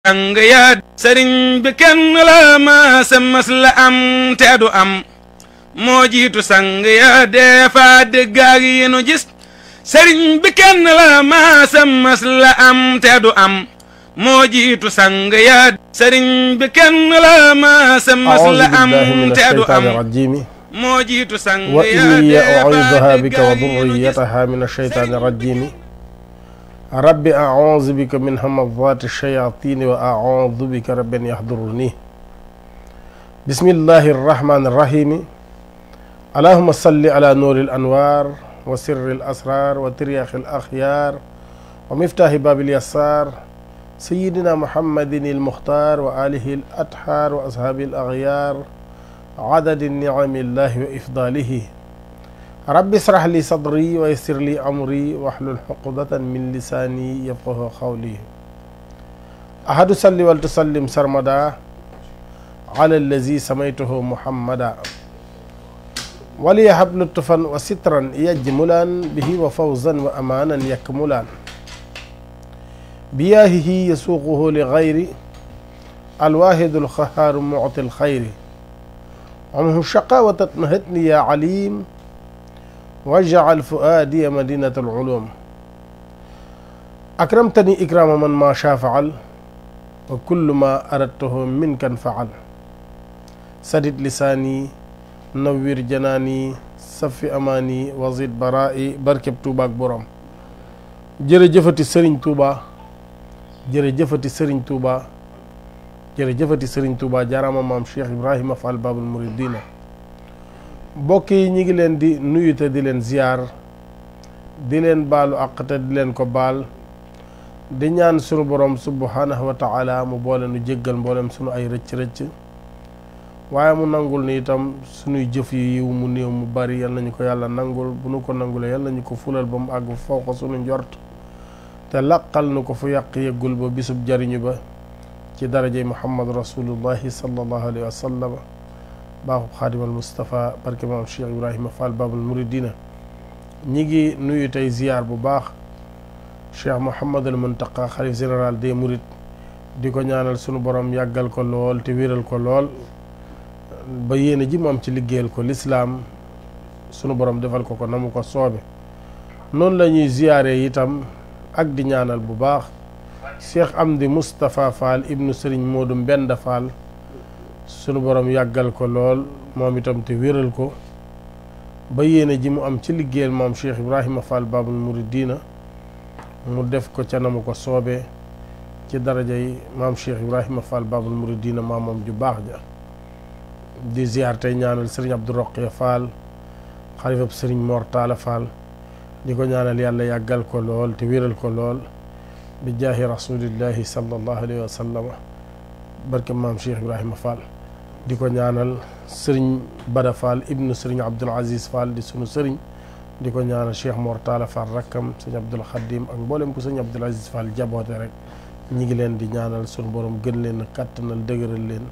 sang ya sëriñ bi kenn la ma mas la am te du am moo jiitu sang ya defa dégg ak yi nu gis sëriñ bi kenn la ma mas la am te du am moo jiitu sang ya sëriñ bi kenn la ma mas la am te du am moo jiitu sang ya defa dégg ak yi nu gis min ash-shaytaani rajiim rabbi a'uuzu bika min hamazaati shayaatiini wa a'uuzu bika rabbi an yahduruni bismillahi rrahmaani rrahiimi allahumma salli ala nuuri l anwaar wa sirri l asraar wa tiryaaxi l axyaar wa miftaaxi baabil yasaar sayyidina muhammadin il muxtaar wa aalihi l athaar wa ashaabi l axyaar adadi nicami llahi wa ifdaalihi rabbi israh li sadri wa yassir li amri wahlul uqdatan min lisaani yafqahu qawli ahadu salli wal tusallim sarmada ala allazi samaytuhu muhammada wali yahab lutfan wa sitran yajmulan bihi wa fawzan wa amanan yakmulan biyahihi yasuquhu li gayri alwahidu alqahaaru mu'ti alxayri amhu shaqawatan nahatni ya alim waj'al fuaadiya madinatal ulum akramtani ikrama man ma shaa faal wa kullu ma aradtuhu minka faal sadid lisaani nawwir janaani safi amaani wazid baraa'i barkeb Tuuba ak borom jërëjëfati Sëriñ Tuuba jërëjëfati Sëriñ Tuuba jërëjëfati Sëriñ Tuuba jaaraama maam Cheikh Ibrahima Fall Babul Muridina mbokk yi ñi ngi leen di nuyu te di leen ziyaar di leen baalu àq te di leen ko baal di ñaan sunu borom subhanahu wa taala mu boole nu jéggal mboolem sunu ay rëcc-rëcc waaye mu nangul ni itam sunuy jëf yi yiw mu néew mu bari yal nañu ko yàlla nangul bu nu ko nangulee yal nañu ko fulal ba mu àgg foo ko sunu njort te laqal nu ko fu yàq yëggul ba bisub jariñu ba ci darajey muhammad rasulullahi sallallahu alayhi wa sallam baaxub xaadimal Moustapha barke maam Cheikh Ibrahima Fall Babul Muridina ñi ngi nuyu tey ziyaar bu baax Cheikh Mouhamadul Muntaqa xalif général des Mourides di ko ñaanal sunu borom yàggal ko lool te wéral ko lool ba yéene ji moom ci liggéeyal ko lislaam sunu borom defal ko na mu ko soobe noonu la ñuy ziyaare itam ak di ñaanal bu baax Cheikh Amdi Moustapha Fall ibnu Serigne Modou Mbenda Fall sunu borom yàggal ko lool moom itam te wéral ko ba yéene ji mu am ci liggéeyal maam Cheikh Ibrahima Fall Babul Muridina mu def ko ca na mu ko soobee ci darajay maam Cheikh Ibrahima Fall Babul Muridina maamam ju baax ja di ziyaar tey ñaanal sëriñ Abdou Roqia Fall xalifab sëriñ Mor Talla Fall di ko ñaanal yàlla yàggal ko lool te wéral ko lool bi jaahi rasulillahi sallallahu alayhi wa sallam barke maam Cheikh Ibrahima Fall di ko ñaanal sëriñ Bada Fall ibnu sëriñ Abdul Aziz Fall di sunu sëriñ di ko ñaanal Cheikh Mor Talla Fall rakkam sëriñ Abdul Xadim ak mboolem ku sëriñ Abdul Aziz Fall jaboote rek ñi ngi leen di ñaanal sunu borom gën leen a kàttanal dëgëral leen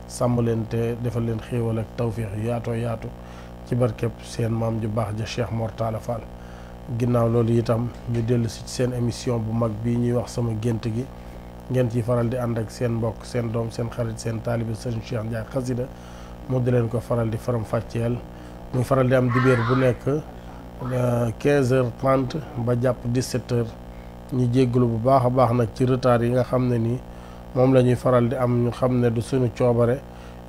sàmm leen te defal leen xéewal ak tawfiix yaatoo yaatu ci barkeb seen maam ju baax ja Cheikh Mor Talla Fall ginnaaw loolu itam ñu dellu si seen émission bu mag bii ñuy wax sama gént gi ngeen ciy faral di ànd ak seen mbokk seen doom seen xarit seen taalibe sëriñ Cheikh Ndiaye xasida mu di leen ko faral di faram fàcceel muy faral di am dibéer bu nekk 15h30 ba jàpp 17h ñu jégglu bu baax a baax nag ci retard yi nga xam ne nii moom la ñuy faral di am ñu xam ne du suñu coobare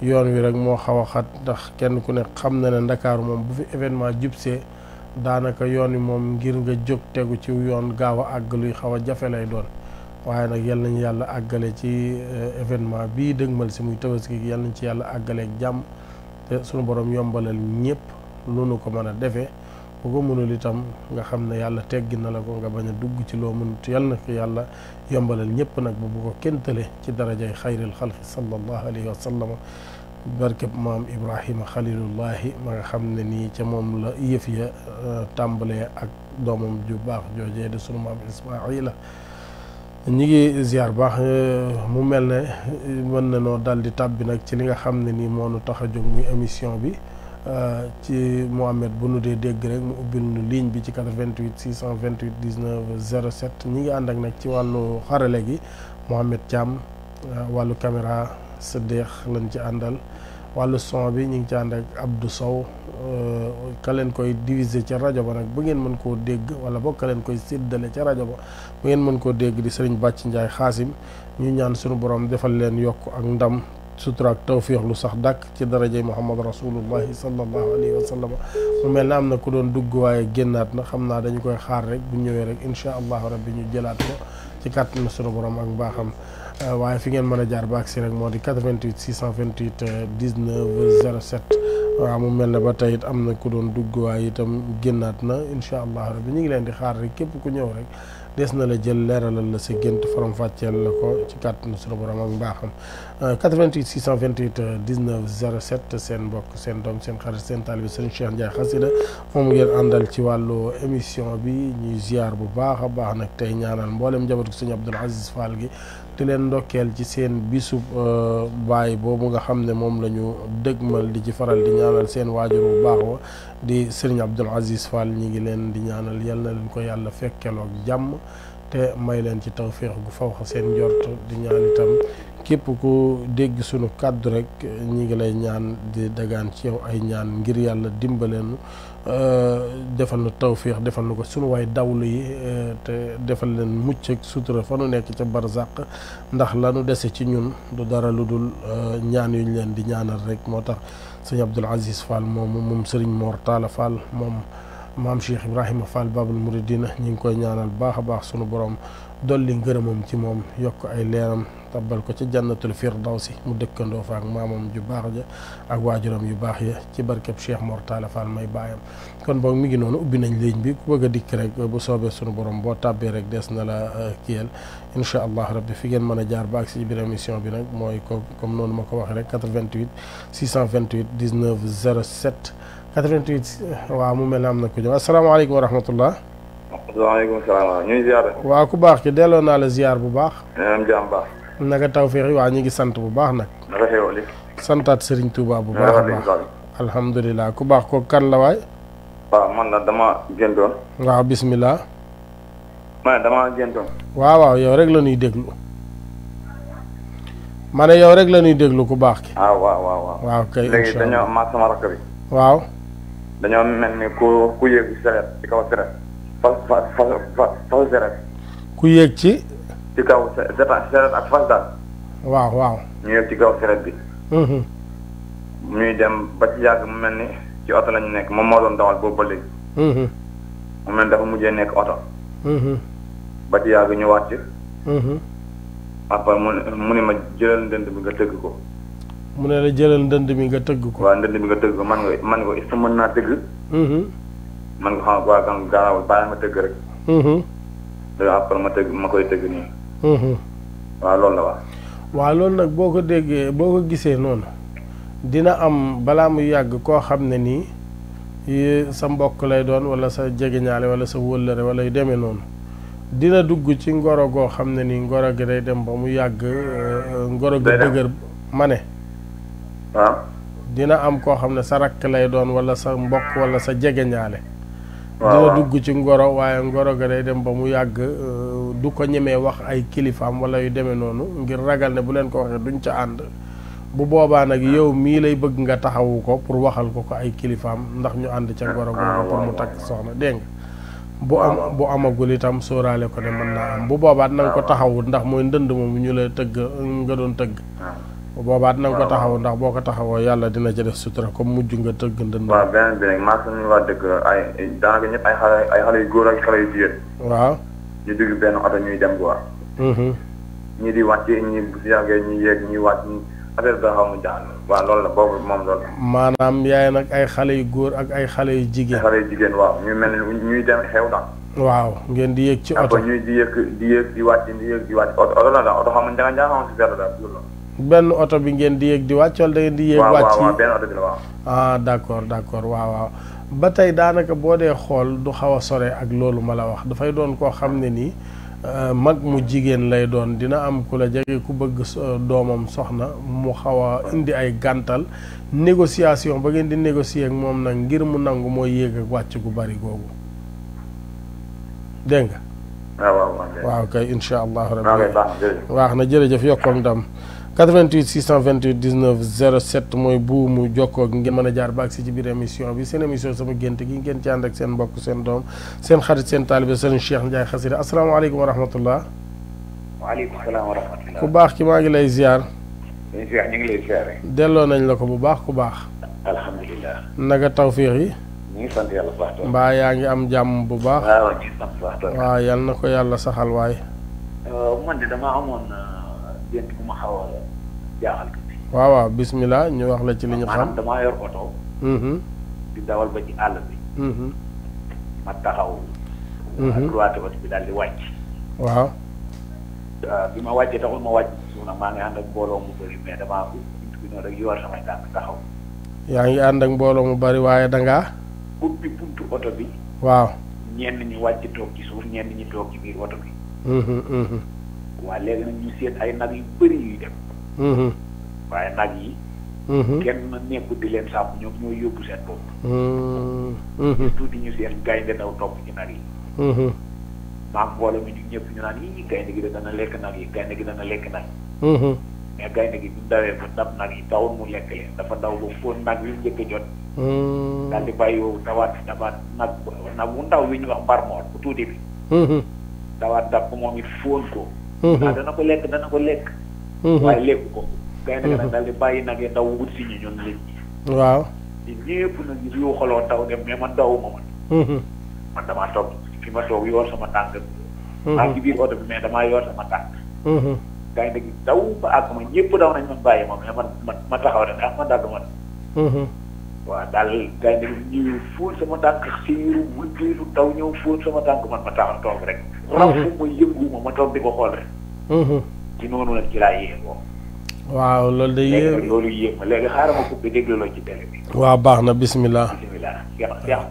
yoon wi rek moo xaw a xat ndax kenn ku ne xam na ne ndakaaru moom bu fi événement jubsee daanaka yoon wi moom ngir nga jóg tegu ci yoon gaaw a àgg luy xaw a jafe lay doon waaye nag yal nañu yàlla àggale ci événement bii dëgmal si muy tabaski gi yal nañ ci yàlla àggaleek jàmm te suñu borom yombalal ñëpp lu nu ko mën a defee bu ko mënul itam nga xam ne yàlla teggi na la ko nga bañ a dugg ci loo mënut yal na ko yàlla yombalal ñëpp nag bu ko kéntale ci darajay xayril xalqi sallallahu alayhi wa sallam barkeb maam Ibrahima xalilullahi ma nga xam ne nii ca moom la yëf ya tàmbalee ak doomam ju baax joojee de sunu maam Ismaila ñi ngi ziar baax mu mel ne mën na noo dal di tàbbi nag ci li nga xam ne nii moo nu tax a jóg muy émission bi ci Mohamed bu nu dee dégg rek mu ubbil nu ligne bi ci 88 628 19 07 ñi ngi ànd ak nag ci wàllu xarale gi Mohamed Thiam wàllu caméra Siddiq lañ ci àndal wàllu son bi ñu ngi ci ànd ak Abdou Sow ka leen koy diviser ca rajo ba nag bu ngeen mën koo dégg wala boog ka leen koy séddale ca rajo ba bu ngeen mën koo dégg di Sëriñ Bàcc Njaay Xaasim ñu ñaan sunu borom defal leen yokk ak ndam sutura ak tawfiix lu sax dàkk ci darajay Muhammad rasulullahi sallallahu alayhi wa sallam mu mel na am na ku doon dugg waaye génnaat na xam naa dañu koy xaar rek bu ñëwee rek incha allahu rabbi ñu jëlaat ko ci kàttanu sunu borom ak mbaaxam waaye fi ngeen mën a jaar ba agsi rek moo di 88 628 19 07 waaw mu mel ne ba tey it am na ku doon dugg waaye itam génnaat na incha allahu rabbi ñu ngi leen di xaar rek képp ku ñëw rek des na la jël leeralal la sa gént faram fàcceel la ko ci kàttanu sunu borom ak mbaaxam 88 628 19 07 seen mbokk seen doom seen xarit seen taalibe sëriñ Cheikh Ndiaye Xasida moom ngeen àndal ci wàllu émission bi ñuy ziar bu baax a baax nag tey ñaanal mboolem njabootu sëñ Abdoul Aziz Fall gi di leen ndokkeel ci seen bisub baay boobu nga xam ne moom la ñu dëgmal di ci faral di ñaanal seen waajur bu baax wa di sëriñ Abdoul Aziz Fall ñi ngi leen di ñaanal yal na leen ko yàlla fekkeloog jàmm te may leen ci tawféex gu fawxa seen njort di ñaan itam képp ku dégg sunu kàddu rek ñi ngi lay ñaan di dagaan ci yow ay ñaan ngir yàlla dimbaleenu defal nu tawféex defal nu ko sunu waay dawlu yi te defal leen mucc ak sutura fa nu nekk ca barzaq ndax la nu dese ci ñun du dara lu dul ñaan yuñ leen di ñaanal rek moo tax sëñ Abdoul Aziz Fall moom sëriñ Mor Talla Fall moom maam Cheikh Ibrahima Fall Babul Mouridina ñi ngi koy ñaanal baax a baax sunu borom dolli ngërëmam ci moom yokk ay leeram tabbal ko ci jannatul firdawsi mu dëkkandoo fa ak maamam ju baax ja ak waajuram yu baax ya ci barkeb Cheikh Mor Talla Fall may baayam kon boog mi ngi noonu ubbi nañ ligne bi ku bëgg a dikk rek bu soobee sunu borom boo tàbbee rek des na la kiyal incha allah rabbi fi ngeen mën a jaar ba ak si biir émission bi nag mooy ko comme noonu ma ko waxee rek 88 628 19 07 88 waaw mu mel ne am na ku ñëw asalaamaaleykum wa rahmatullah. waaleykum salaam ñuy ziar. waaw ku baax ki delloo naa la ziar bu baax. am jàmm baax. naka tawféex yi waa ñu ngi sant bu baax nag. naka xéwal yi. santaat Serigne Touba bu baax a baax. alhamdulilah ku baax ko kan la waay. waaw man la dama géntoon. waaw bismillah. man dama géntoon. waaw yow rek la ñuy déglu. ma ne yow rek la ñuy déglu ku baax ki. waaw. waaw kay incha allah léegi dañoo amaat sama rakk bi. waaw. dañoo mel ni ku yéeg seret ci kaw seret fas seret. ku yéeg ci. ci kaw seret ak fas daal. waaw. ñu yéeg ci kaw seret bi. ñuy dem ba ci yàgg mu mel ni ci oto lañu nekk moom moo doon dawal boobu ba léegi. mu mel dafa mujjee nekk oto. ba ci yàgg ñu wàcc. après mu ne ma jëlal ndënd bi nga tëgg ko. mu ne la jëlal ndënd mi nga tëgg ko. waaw ndënd bi nga tëgg ko man nga est-ce que mën naa tëgg. man nga xam waa gan gaaraawul bàyyi ma tëgg rek. léegi après ma koy tëgg nii. waaw loolu la waaw. waaw loolu nag boo ko déggee boo ko gisee noonu dina am balaa muy yàgg koo xam ne nii sa mbokk lay doon wala sa jegeñaale wala sa wëllëre wala yu demee noonu dina dugg ci ngoro goo xam ne nii ngoro gi day dem ba mu yàgg. ngoro gi dëgër ma ne. waaw. dina am koo xam ne sa rakk lay doon wala sa mbokk wala sa jegeñaale. dina dugg ci ngoro waaye ngoro ga day dem ba mu yàgg du ko ñemee wax ay kilifaam wala yu demee noonu ngir ragal ne bu leen ko waxee duñ ca ànd bu boobaa nag yow mii lay bëgg nga taxawu ko pour waxal ko ay kilifaam ndax ñu ànd ca ngoro googu pour mu takk soxna dégg nga bu amagul itam sóoraale ko ne mën naa am bu boobaat na nga ko taxawu ndax mooy ndënd moom ñu la tëgg nga doon tëgg bu boobaat na nga ko taxawu ndax boo ko taxawoo yàlla dina ca def sutura comme mujj nga tëgg ndënd. waaw beneen bi nag maa ngi waa dëkk ay daanaka ñëpp ay xale yu góor ak xale yu jigéen. waaw. ñu dugg benn oto ñuy dem quoi. ñii di wàcc ñii bu si yàggee ñuy yéeg ñuy wàcc affaire bi xaw ma jaaxal. waaw loolu la boobu moom loolu. maanaam yaay nag ay xale yu góor ak ay xale yu jigéen. xale yu jigéen waaw ñu mel ni ñuy dem xew daal. waaw ngeen di yéeg ci oto. ñuy di yéeg di wàcc oto la daal oto xam nga njàng xam si benn daal loolu. benn oto bi ngeen di yéeg di wàcc wala da ngeen di yéeg. wàcc waaw benn oto bi la waaw. ah d'accord waaw. ba tey daanaka boo dee xool du xaw a sore ak loolu ma la wax dafay doon koo xam ne nii mag mu jigéen lay doon dina am ku la jege ku bëgg doomam soxna mu xaw a indi ay gàntal négociation ba ngeen di négocier ak moom nag ngir mu nangu mooy yéeg ak wàcc gu bari googu dégg nga. waaw kay incha allah waaw rabbi kay baax na jërëjëf. waax na jërëjëf yokkoom ndam 88 628 19 07 mooy buumu jokkoo gi ngeen mën a jaar ba agsi ci biir émission bi seen émission sama gént gi ngeen ci ànd ak seen mbokk seen doom seen xarit seen taalibe seen Cheikh Ndiaye Xasida asalaamaaleykum wa rahmatullah. waaleykum salaam wa rahmatullah. ku baax ki maa ngi lay ziar. ñu ngi lay ziare. delloo nañ la ko bu baax ku baax. alhamdulilah. naga tawfiix yi. ñu ngi sant yàlla bu baax. mbaa yaa ngi am jàmm bu baax. waaw ñu ngi sant bu baax. waaw yal na ko yàlla saxal waay. man de damaa amoon gént bu ma xaw a jaaxal tuuti. waaw waaw bismillah ñu wax la ci li ñu xam. maanaam damaa yor oto. di dawal ba ci àll bi. ma taxaw. droite oto bi daal di wàcc. waaw. bi ma wàccee taxul ma wàcc suuf nag maa ngi ànd ak mbooloo mu bëri mais damaa buntu bi noonu rek yor samay tànk taxaw. yaa ngi ànd ak mbooloo mu bari waaye dangaa. ubbi buntu oto bi. waaw. ñenn ñi wàcc toog ci suuf ñenn ñi toog ci biir oto bi. waa léegi nag ñu seet ay nag yu bëri yuy dem. waaye nag yi. kenn nekkul di leen sàmm ñoom ñoo yóbbu seen bopp. tuuti ñu seen gaynde daw topp ci nag yi. maam mbooloo mi ñu ñëpp ñu naan yii gaynde gi dana lekk nag yi gaynde gi dana lekk nag. mais gaynde gi bu dawee ba dab nag yi tawul mu lekk leen dafa daw ba fóon nag yu njëkk a jot. daal di bàyyi woowu dawaat nag bu ndaw wi ñu wax mbarmoor bu tuuti bi. dawaat dab ko moom it fóon ko. dana ko lekk dana ko lekk. waaye lekk ko. gaynde gi nag daal di bàyyi nag yi daw wut si ñu ñun nit ñi. waaw. ñun ñëpp nag yu xoloo taw dem mais man dawuma man. man damaa toog fi ma toog yor sama tànk. maa ci biir oto bi mais damaa yor sama tànk. gaynde gi daw ba àgg ma ñëpp daw nañ man bàyyi ma mais ma taxaw rek ndax ma dagg man. waaw daal gaynde gi ñëw fóon sama tànk siiru wëndeelu daw ñëw fóon sama tànk man ma taxaw toog rek. raw fu ma yëngu ma toog di ko xool rek. ci noonu nag ci laa yéegoo. waaw loolu de yéeg léegi loolu yéeg ma léegi xaaral ma coupé dégluloo ci télé bi. waaw baax na bismillah. bismillah.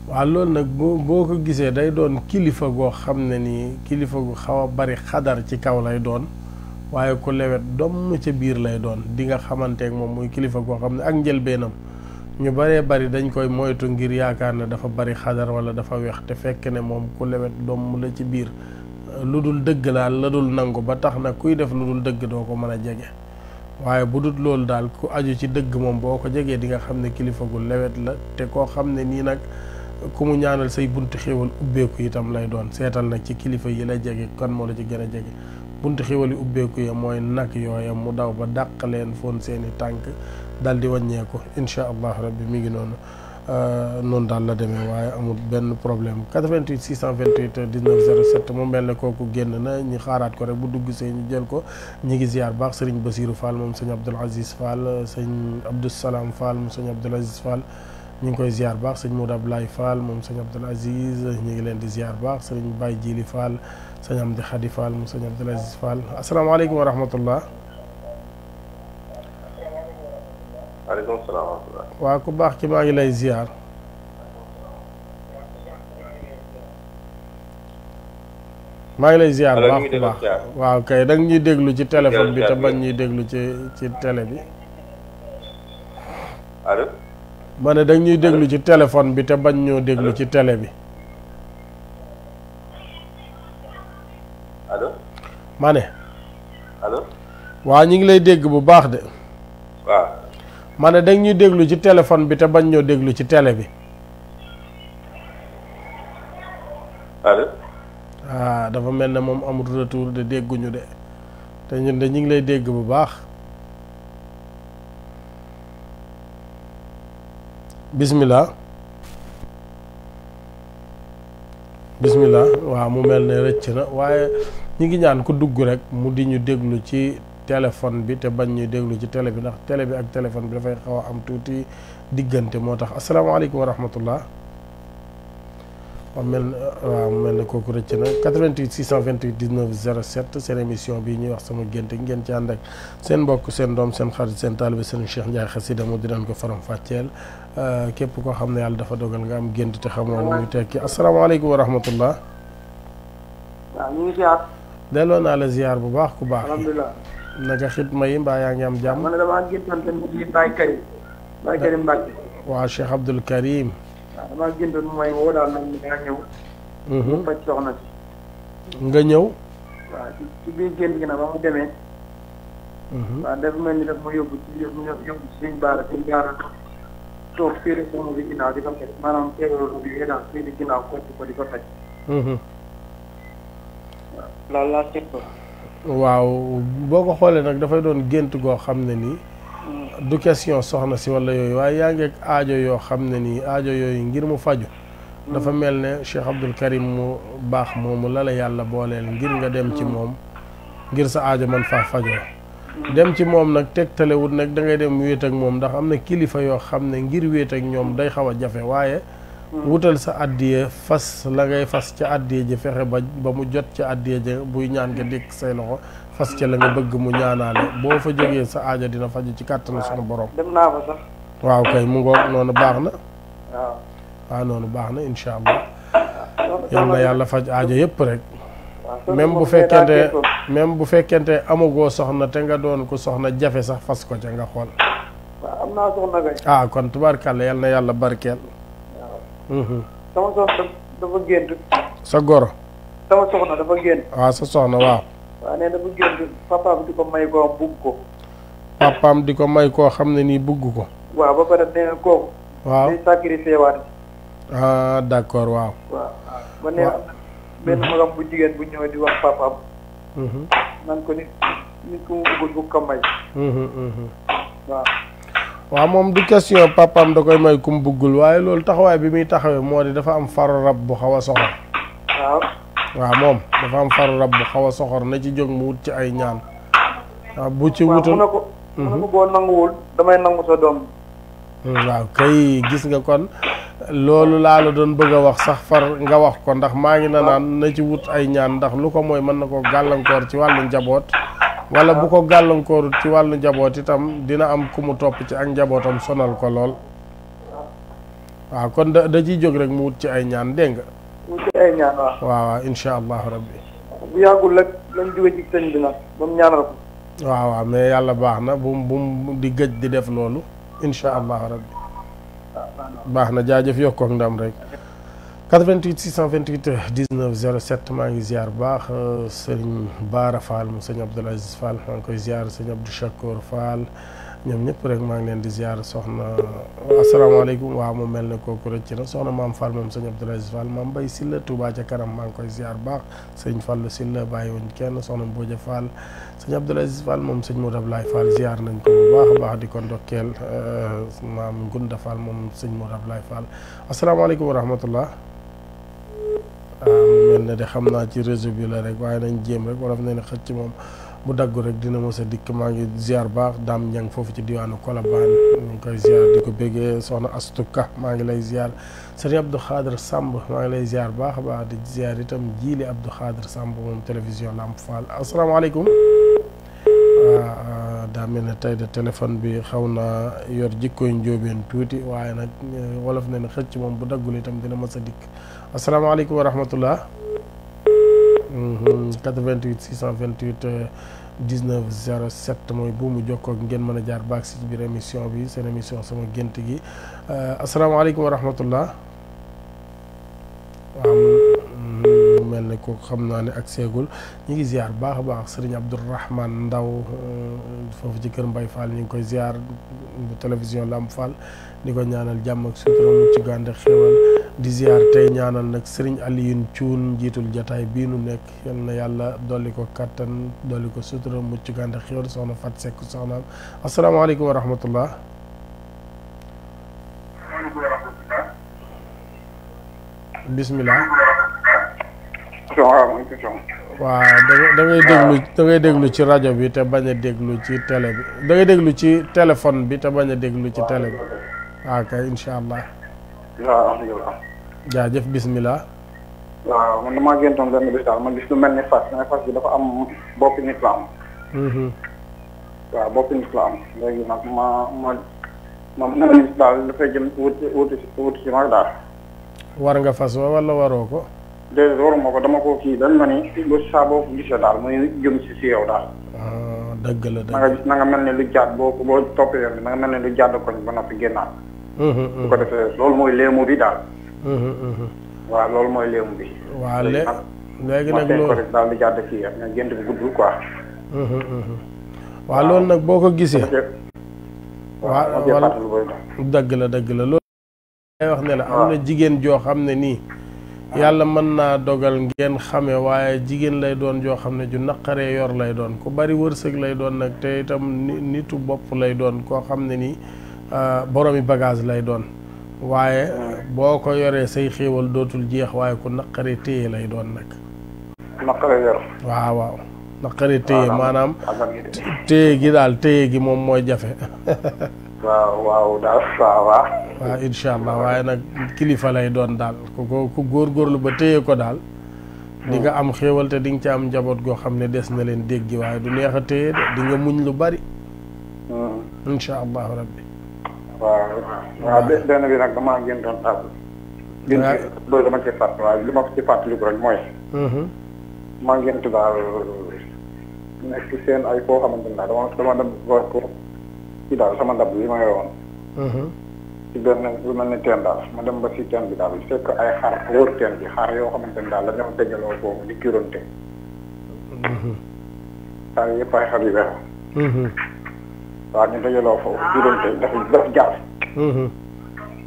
waaw loolu nag boo ko gisee day doon kilifa goo xam ne nii kilifa gu xaw a bari xadar ci kaw lay doon waaye ku lewet domm ca biir lay doon di nga xamanteek moom muy kilifa goo xam ne ak njëlbeenam ñu baree bari dañ koy moytu ngir yaakaar ne dafa bari xadar wala dafa weex te fekk ne moom ku lewet domm la ci biir lu dul dëgg daal la dul nangu ba tax na kuy def lu dul dëgg doo ko mën a jege waaye bu dul loolu daal ku aju ci dëgg moom boo ko jegee di nga xam ne kilifa gu lewet la te koo xam ne nii nag ku mu ñaanal say buntu xéwal ubbeeku itam lay doon seetal nag ci kilifa yi la jege kan moo la ci gën a jege buntu xéwal yi ubbeeku ya mooy nag yooya mu daw ba dàq leen foon seeni tànk dal di wàññeeku incha allah rabbi mi ngi noonu noonu daal la demee waaye amul benn problème 88 628 19 07 mu mel ne kooku génn na ñu xaaraat ko rek bu dugg see ñu jël ko ñi ngi ziar baax sëriñ Basiirou Fall moom sëñ Abdoul Aziz Fall sëñ Abdou Salam Fall moom sëñ Abdoul Aziz Fall ñu ngi koy ziar baax sëñ Modou Ablaye Fall moom sëñ Abdoul Aziz ñu ngi leen di ziar baax sëriñ Baye Jili Fall sëñ Amdi Khadi Fall moom sëñ Abdoul Aziz Fall asalaamaaleykum wa rahmatullah. waaleykum salaam wa rahmatulah. waaw ku baax ki maa ngi lay ziar. maa ngi lay ziar bu baax ku baax waaw kay da nga ñuy déglu ci téléphone bi te bañ ñuy déglu ci télé bi. allo. ma ne da nga ñuy déglu ci téléphone bi te bañ ñoo déglu ci télé bi. allo. ma ne. allo. waaw ñu ngi lay dégg bu baax de. waaw. ma ne da nga ñuy déglu ci téléphone bi te bañ ñoo déglu ci télé bi. allo. ah dafa mel ne moom amul retour de dégguñu de te ñun de ñu ngi lay dégg bu baax. bismillah bismillah waaw mu mel ne rëcc na waaye ñi ngi ñaan ku dugg rek mu di ñu déglu ci téléphone bi te bañ ñuy déglu ci télé bi ndax télé bi ak téléphone bi dafay xaw a am tuuti diggante moo tax asalaamaaleykum wa rahmatullah waaw mel ne kooku rëcc na 88 628 19 07 seen émission bi ñuy wax sama gént ngeen ci ànd ak seen mbokk seen doom seen xarit seen taalibe seen Cheikh Ndiaye Xasida mu dinañ ko faram fàcceel képp koo xam ne yàlla dafa dogal nga am gént te xamoo lu muy tekki asalaamaaleykum wa rahmatullah. waaw ñu ngi ziar. delloo naa la ziar bu baax ku baax. alhamdulilah. naka xitma yi mbaa yaa ngi am jàmm. man damaa géntoon tamit ci Baye Karim. Baye Karim Mbacke. waaw Cheikh Abdoul Karim. waaw damaa géntoon mooy woo daal nag ñu ñëw. mu faj soxna si. nga ñëw. waaw ci biir gént gi nag ba mu demee. waaw dafa mel ni daf ma yóbbu ci suñ baara toog féere sama bi ginnaaw di ko teg maanaam teewlu bi daal fii di ginnaaw ko di ko teg. waaw loolu laa seetlu. waaw boo ko xoolee nag dafay doon gént goo xam ne nii. du question soxna si walla yooyu waaye yaa ngi ak aajo yoo xam ne nii aajo yooyu ngir mu faju dafa mel ne Cheikh Abdoul Karim mu baax moomu la la yàlla booleel ngir nga dem ci moom ngir sa aajo man faa fajoo dem ci moom nag tegtalewut nag da ngay dem wéet ak moom ndax am na kilifa yoo xam ne ngir wéet ak ñoom day xaw a jafe waaye wutal sa addiye fas la ngay fas ca addiye ji fexe ba mu jot ca addiye ji buy ñaan nga dékk say loxo fas ca la nga bëgg mu ñaanaale boo fa jógee sa aajo dina faju ci kàttanu sunu borom. dem naa fa sax. waaw kay mu ngoog noonu baax na. waaw noonu baax na incha allah. yal na yàlla faj aajo yëpp rek. même bu fekkente amagoo soxna te nga doon ko soxna jafe sax fas ko ca nga xool. waaw am naa soxna kay. kon tubaarkàlla yal na yàlla barkeel. sama soxna dafa gént. sa goro. sama soxna dafa gént. waaw sa soxna waaw. waaw nee dafa gént papaam di ko may koo bugg ko. papaam di ko may koo xam ne nii bugg ko. waaw ba pare nee na kooku. waaw day sacrifié waat. d'accord waaw. waaw ba nee benn magam bu jigéen bu ñëw di wax papaam. nan ko nit ku mu bëggul bu ko may. waaw. waaw moom du question papaam da koy may ku mu bëggul waaye loolu taxawaay bi muy taxawee moo di dafa am faru rab bu xaw a soxor. waaw moom dafa am faru rab bu xaw a soxor na ci jóg mu wut ci ay ñaan. waaw bu ci wutul waaw mu ne ko boo nanguwul damay nangu sa doom. waaw kay gis nga kon loolu laa la doon bëgg a wax sax far nga wax ko ndax maa ngi na naan na ci wut ay ñaan ndax lu ko mooy mën na ko gàllankoor ci wàllu njaboot. wala bu ko gàllankoor ci wàllu njaboot itam dina am ku mu topp ci ak njabootam sonal ko lool. waaw kon da ciy jóg rek mu wut ci ay ñaan dégg nga. wut ci ay ñaan waaw. waaw incha allahu rabbi. bu yàggul rek lañ jóge ci sëñ bi nag ba mu ñaanal ko. waaw mais yàlla baax na bu mu di gëj di def loolu incha allahu rabbi. baax na jaajëf yokk ak ndam rek. 88 628 19 07 maa ngi ziar baax sëñ Baara Fall mu sëñ Abdoul Aziz Fall maa ngi koy ziar sëñ Abdou Chakour Fall ñoom ñëpp rek maa ngi leen di ziar soxna asalaamaaleykum waaw mu mel ne kooku rëcc na soxna maam Fall moom sëñ Abdoul Aziz Fall maam Bay Silla Touba ca kanam maa ngi koy ziar baax sëñ Fallu Silla bàyyiwuñ kenn soxna Mbodja Fall sëñ Abdoul Aziz Fall moom sëñ Modou Ablaye Fall ziar nañ ko bu baax a baax di ko ndokkeel maam Ngunda Fall moom sëñ Modou Ablaye Fall asalaamaaleykum wa rahmatullah mel na de xam naa ci réseau bi la rek waaye nañ jéem rek wala ne xëcc moom bu daggu rek dina mos a dikk maa ngi ziar baax daam njang foofu ci diwaanu Colobane ñu ngi koy ziar di ko béggee soxna Astuka maa ngi lay ziar sëriñ Abdou Khadir Samb maa ngi lay ziar baax a baax di ziar itam jiili Abdou Khadir Samb moom télévision Lamp Fall asalaamaaleykum daa mel ne tey de téléphone bi xaw na yor jikkooy njóobeen tuuti waaye nag wolof ne xëcc moom bu daggul itam dina mos a dikk asalaamaaleykum wa rahmatullah 88 628 19 07 mooy buumu jokkoo ak ngeen mën a jaar baag si biir émission bi seen émission sama gént gi asalaamaaleykum wa rahmatullah waaw mu mel ne ko xam naa ne ak seegul ñu ngi ziar baax a baax sëriñ Abdourahman Ndaw foofu ci kër Mbay Fall ñu ngi koy ziar bu télévision Lamp Fall di ko ñaanal jàmm ak sutura mucc gànd ak xéwal di ziar tey ñaanal nag sëriñ Aliyun Cuun njiitul jataay bii nu nekk yal na yàlla dolli ko kattan dolli ko sutura mucc gànd ak xéwal soxna Fat Seck soxnaam asalaamaaleykum wa rahmatullah bismillah waaw da ngay déglu ci rajo bi te bañ a déglu ci télé bi da ngay déglu ci téléphone bi te bañ a déglu ci télé bi waaw kay incha allah jaajëf bismillah waaw man damaa géntoon benn bis daal ma gis lu mel ni fas mais fas bi dafa am boppi nit la am waaw boppi nit la am léegi nag ma nit daal dafay jëm wuti si mag daal war nga fas wa wala waroo ko déedéet waruma ko dama ko kii dañ ma ni ba saa boo ko gisee daal muy jëm si yow daal dëgg la na nga mel ne lu jàdd boo toppee yoon bi na nga mel ne lu jàdd koñ ba noppi génnaat bu ko defee loolu mooy léemu bi daal waaw loolu mooy léemu bi waaw léegi ma nag seen ko loolu rek daal di jàdd kii ak mais gént bu gudd quoi. waaw loolu nag boo ko gisee waaw wala fàttali booy dëgg la loolu day wax ne la am na jigéen joo xam ne nii yàlla mën naa dogal ngeen xame waaye jigéen lay doon joo xam ne ju naqaree yor lay doon ku bari wërsëg lay doon nag te itam nitu bopp lay doon koo xam ne nii boroomi bagage lay doon waaye boo ko yoree say xéewal dootul jeex waaye ku naqaree téye lay doon nag naqare yor. waaw naqaree téye maanaam téye gi daal téye gi moom mooy jafe waaw daal waaw incha allah waaye nag kilifa lay doon daal ku góorgóorlu ba téye ko daal di nga am xéewal te di nga ci am njaboot goo xam ne des na leen déggi waaye du neex a téye de di nga muñ lu bari incha allahu rabbi waaw benn bi nag damaa géntoon tàbb gént loolu dama ci fàtt waaye li ma ci fàttaliku rek mooy maa gént daal nekk seen ay foo xamante ne daal dama dem war ko ci daal sama ndab bi ma yoroon ci benn lu mel ni teen daal ma dem ba si teen bi daal fekk ay xar wóor teen bi xar yoo xamante ne daal la ñoo tegaloo foofu di kironte xar yëpp ay xar yu weex waaw ñu dajaloo foofu kironte daf jaar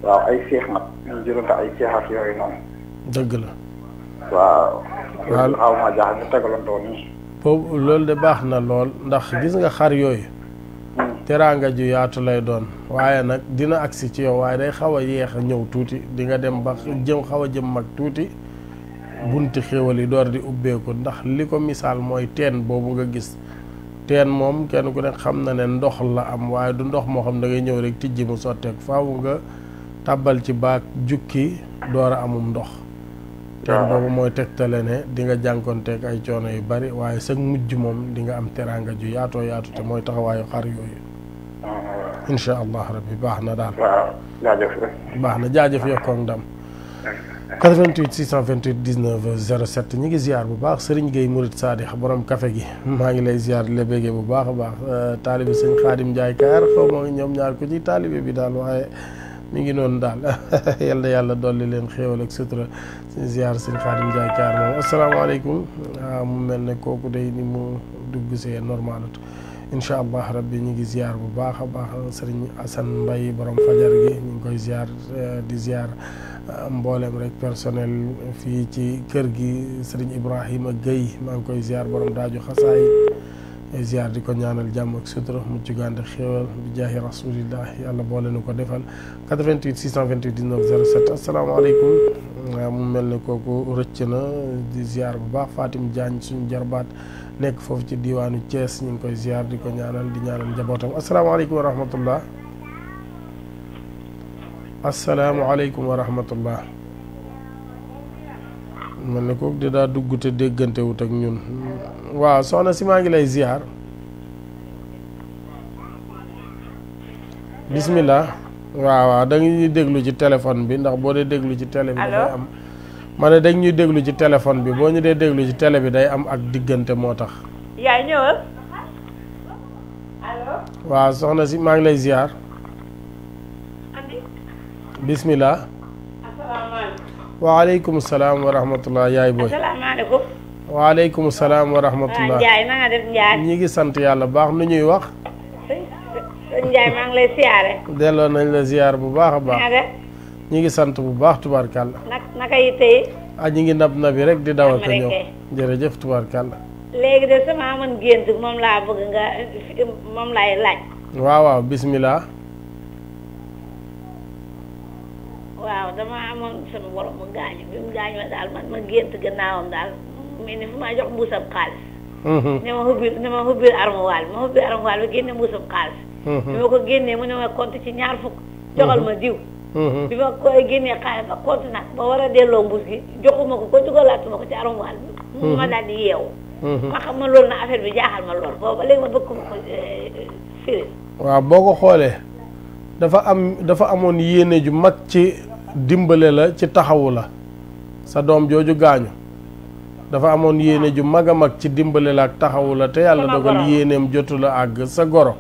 waaw ay seex nag ñu jëlante ay seexat yooyu noonu dëgg la waaw xaw ma jaaxal ñu tegalantoo nii boobu loolu de baax na lool ndax gis nga xar yooyu teraanga ju yaatu lay doon waaye nag dina agsi ci yow waaye day xaw a yeex a ñëw tuuti di nga dem ba xaw a jëm mag tuuti bunti xéewal yi door di ubbeeku ndax li ko misaal mooy teen boobu nga gis teen moom kenn ku nekk xam na ne ndox la am waaye du ndox moo xam da ngay ñëw rek tijji mu sotteeku faaw nga tàbbal ci baag jukki door a amum ndox teen boobu mooy tegtale ne di nga jànkonteeg ay coono yu bari waaye sag mujj moom di nga am teraanga ju yaatoo yaatu te mooy taxawaayu xar yooyu incha allah rabbi baax na daal baax na jaajëf yokkoog ndam 88 628 19 07 ñi ngi ziar bu baax Serigne Gueye Murid Sadikh borom café gi maa ngi lay ziar di la béggee bu baax a baax taalibe sëñ Xaadim Njaay Kaar xaw ma ñoom ñaar ko ci taalibe bi daal waaye mi ngi noonu daal yal na yàlla dolli leen xéewal ak sutura si ziar sëñ Xaadim Njaay Kaar moom asalaamaaleykum waaw mu mel ne kooku day ni mu dugg see normalut incha allah rabbi ñu ngi ziar bu baax a baax sëriñ Assane Mbaye borom fajar gi ñu ngi koy ziar di ziar mboolem rek personnel fii ci kër gi sëriñ Ibrahima Gueye maa ngi koy ziar borom daaju xasaay ziar di ko ñaanal jàmm ak sutura mucc gànd xéewal bi jaahi rasulillah yàlla boole nu ko defal 88 628 19 07 asalaamaaleykum mu mel ne kooku rëcc na di ziar bu baax Fatim Diagne suñu jarbaat nekk foofu ci diwaanu Thiès ñu ngi koy ziar di ko ñaanal di ñaanal njabootam asalaamaaleykum wa rahmatullah asalaamaaleykum wa rahmatullah mel ne kooku di daa dugg te déggante wut ak ñun waaw soxna si maa ngi lay ziar bismillah waaw da ñuy déglu ci téléphone bi ndax boo dee déglu ci télé bi dafay am ma ne dañ ñuy déglu ci téléphone bi boo ñu dee déglu ci télé bi day am ak diggante moo tax yaay ñëwal allo waaw soxna si maa ngi lay ziar bismillah asalaamaaleykum waaleykum salaam wa rahmatullah yaay booy asalaamaaleykum waaleykum salaam wa rahmatullah Njaay na nga def Njaay ñi ngi sant yàlla baax nu ñuy wax sëñ Njaay maa ngi lay siyaare delloo nañ la ziar bu baax a baax nga def ñi ngi sant bu baax tubaarkàlla naka yi tey ñi ngi nab nabi rek di dawal ko ñëw jërëjëf tubaarkàlla léegi de sama amoon gént moom laa bëgg nga moom laay laaj waaw bismillah waaw dama amoon sama borom mu gaañu bi mu gaañoo daal man ma gént gannaawam daal mel ni fu ma jox mbuusam xaalis ne ma hubbil armoire bi ma hubbil armoire bi génne mbuusam xaalis bi ma ko génnee mu ne ma compte ci ñaar fukk joxal ma diw bi ma koy génnee xaalis ba compte nag ba war a delloo mbuus gi joxuma ko dugalaatuma ko ci armoire bi ma daal di yeewu ma xam ma loolu na affaire bi jaaxal ma lool booba léegi ma bëgg ko firi waaw boo ko xoolee dafa amoon yéene ju mag ci dimbale la ci taxawu la sa doom jooju gaañu dafa amoon yéene ju mag a mag ci dimbale la ak taxawu la te yàlla dogal yéeneem jotu la àgg sa goro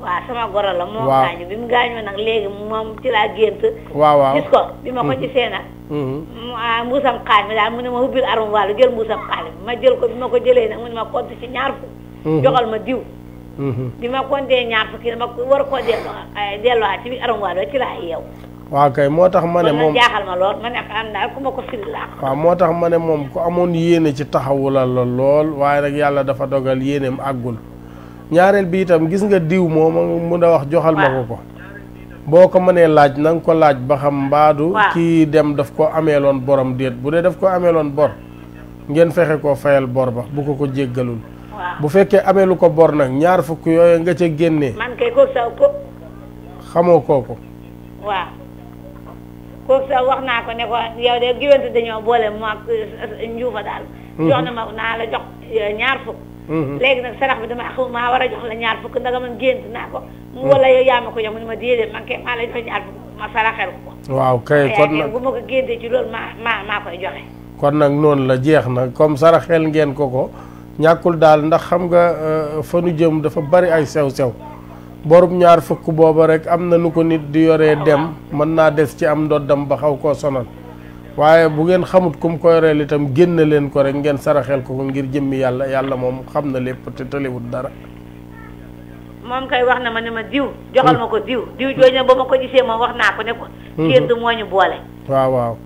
waaw sama goro la moo gaañu bi mu gaañoo nag léegi moom ci laa gént waaw gis ko bi ma ko gisee nag mbuusam xaalis mi daal mu ne ma ubbil armoire jël mbuusam xaalis ma jël ko bi ma ko jëlee nag mu ne ma compte ci ñaar fukk joxal ma diw bi ma compté ñaar fukki dama war koo delloo ci biir armoire ba ci laa yeew waaw kay moo tax ma ne moom jaaxal ma lool ma nekk am daal ku ma ko firi laa waaw moo tax ma ne moom ku amoon yéene ci taxawula la lool waaye nag yàlla dafa dogal yéeneem àggul ñaareel bi itam gis nga diw moom mun a wax joxal ma ko boo ko mënee laaj na nga ko laaj ba xam mbaadu kii dem daf ko ameeloon borom déet bu dee daf ko ameeloon bor ngeen fexe koo fayal bor ba bu ko jéggalul bu fekkee ameelu ko bor nag ñaar fukk yooyu nga ca génnee man kay kooku sax ko xamoo kooku waaw kooku sax wax naa ko ne ko yow de giwante dañoo boole mu ak njuufa daal jox na ma naa la jox ñaar fukk léegi nag sarax bi dama xaw maa war a jox la ñaar fukk ndaga man gént naa ko wala yow yaa ma ko jox mu ne ma déedéet man kay maa lay jox ñaar fukk ma saraxel ko waaw kay kon nag bu ma ko géntee ci loolu maa koy joxe kon nag noonu la jeex na comme saraxel ngeen ko ñàkkul daal ndax xam nga fa nu jëm dafa bari ay sew-sew borub ñaar fukk booba rek am na nu ko nit di yoree dem mën naa des ci am ndoddam ba xaw koo sonal waaye bu ngeen xamut kum ko yoreel itam génn leen ko rek ngeen saraxel ko ngir jëmmi yàlla moom xam na lépp te tëlewut dara moom kay wax na ma ne ma diw joxal ma ko diw jooju ne ba ma ko gisee moom wax naa ko ne ko gént moo ñu boole waaw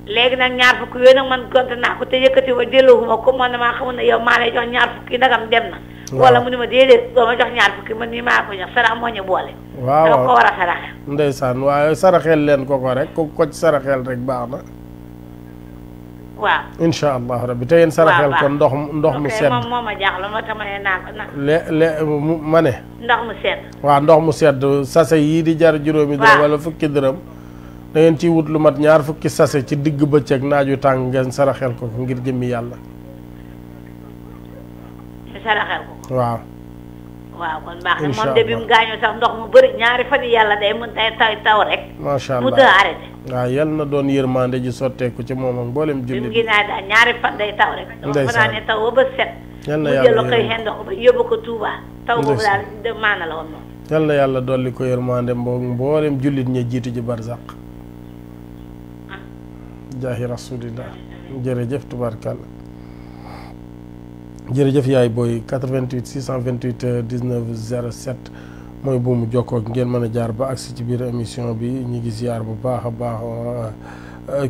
léegi nag ñaar fukk yooyu nag man gont naa ko te yëkkati wa delloowuma ko man damaa xamul ne yow maa lay jox ñaar fukki ndagam dem na wala mu ne ma déedéet doo ma jox ñaar fukki man nii maa ko jox sarax moo ñu boole dama ko war a saraxel ndeysaan waaye saraxel leen ko rek ko ci saraxel rek baax na waaw incha allah rabbi te yéen saraxel ko ndox mu sedd moom moo ma jaaxlo moo tax ma ne naa ko ma ne ndox mu sedd waaw ndox mu sedd sase yii di jar juróomi dërëm wala fukki dërëm da ngeen ciy wut lu mat ñaar fukki sase ci digg bëccëg naaju tàng ngeen saraxel ko ngir jëmmi yàlla saraxel ko waaw kon baax na moom de bi mu gaañoo sax ndox mu bëri ñaari fan yàlla day mën taw rek macha allah mu dë arrêté waaw yal na doon yërmande ji sotteeku ci moom ak mboolem jullit bi mu ginaa daal ñaari fan day taw rek dama fanaa ne taw ba set yal na mu jël koy xen ndox ba yóbbu ko Touba taw boobu daal de maana la woon moom yal na yàlla dolli ko yërmande mboolem jullit ña jiitu ji barzaq jaahi rasulillah jërëjëf tubarkalla jërëjëf yaay booy 88 628 19 07 mooy bu mu jokkoo ngeen mën a jaar ba agsi ci biir émission bi ñu ngi ziar bu baax a baax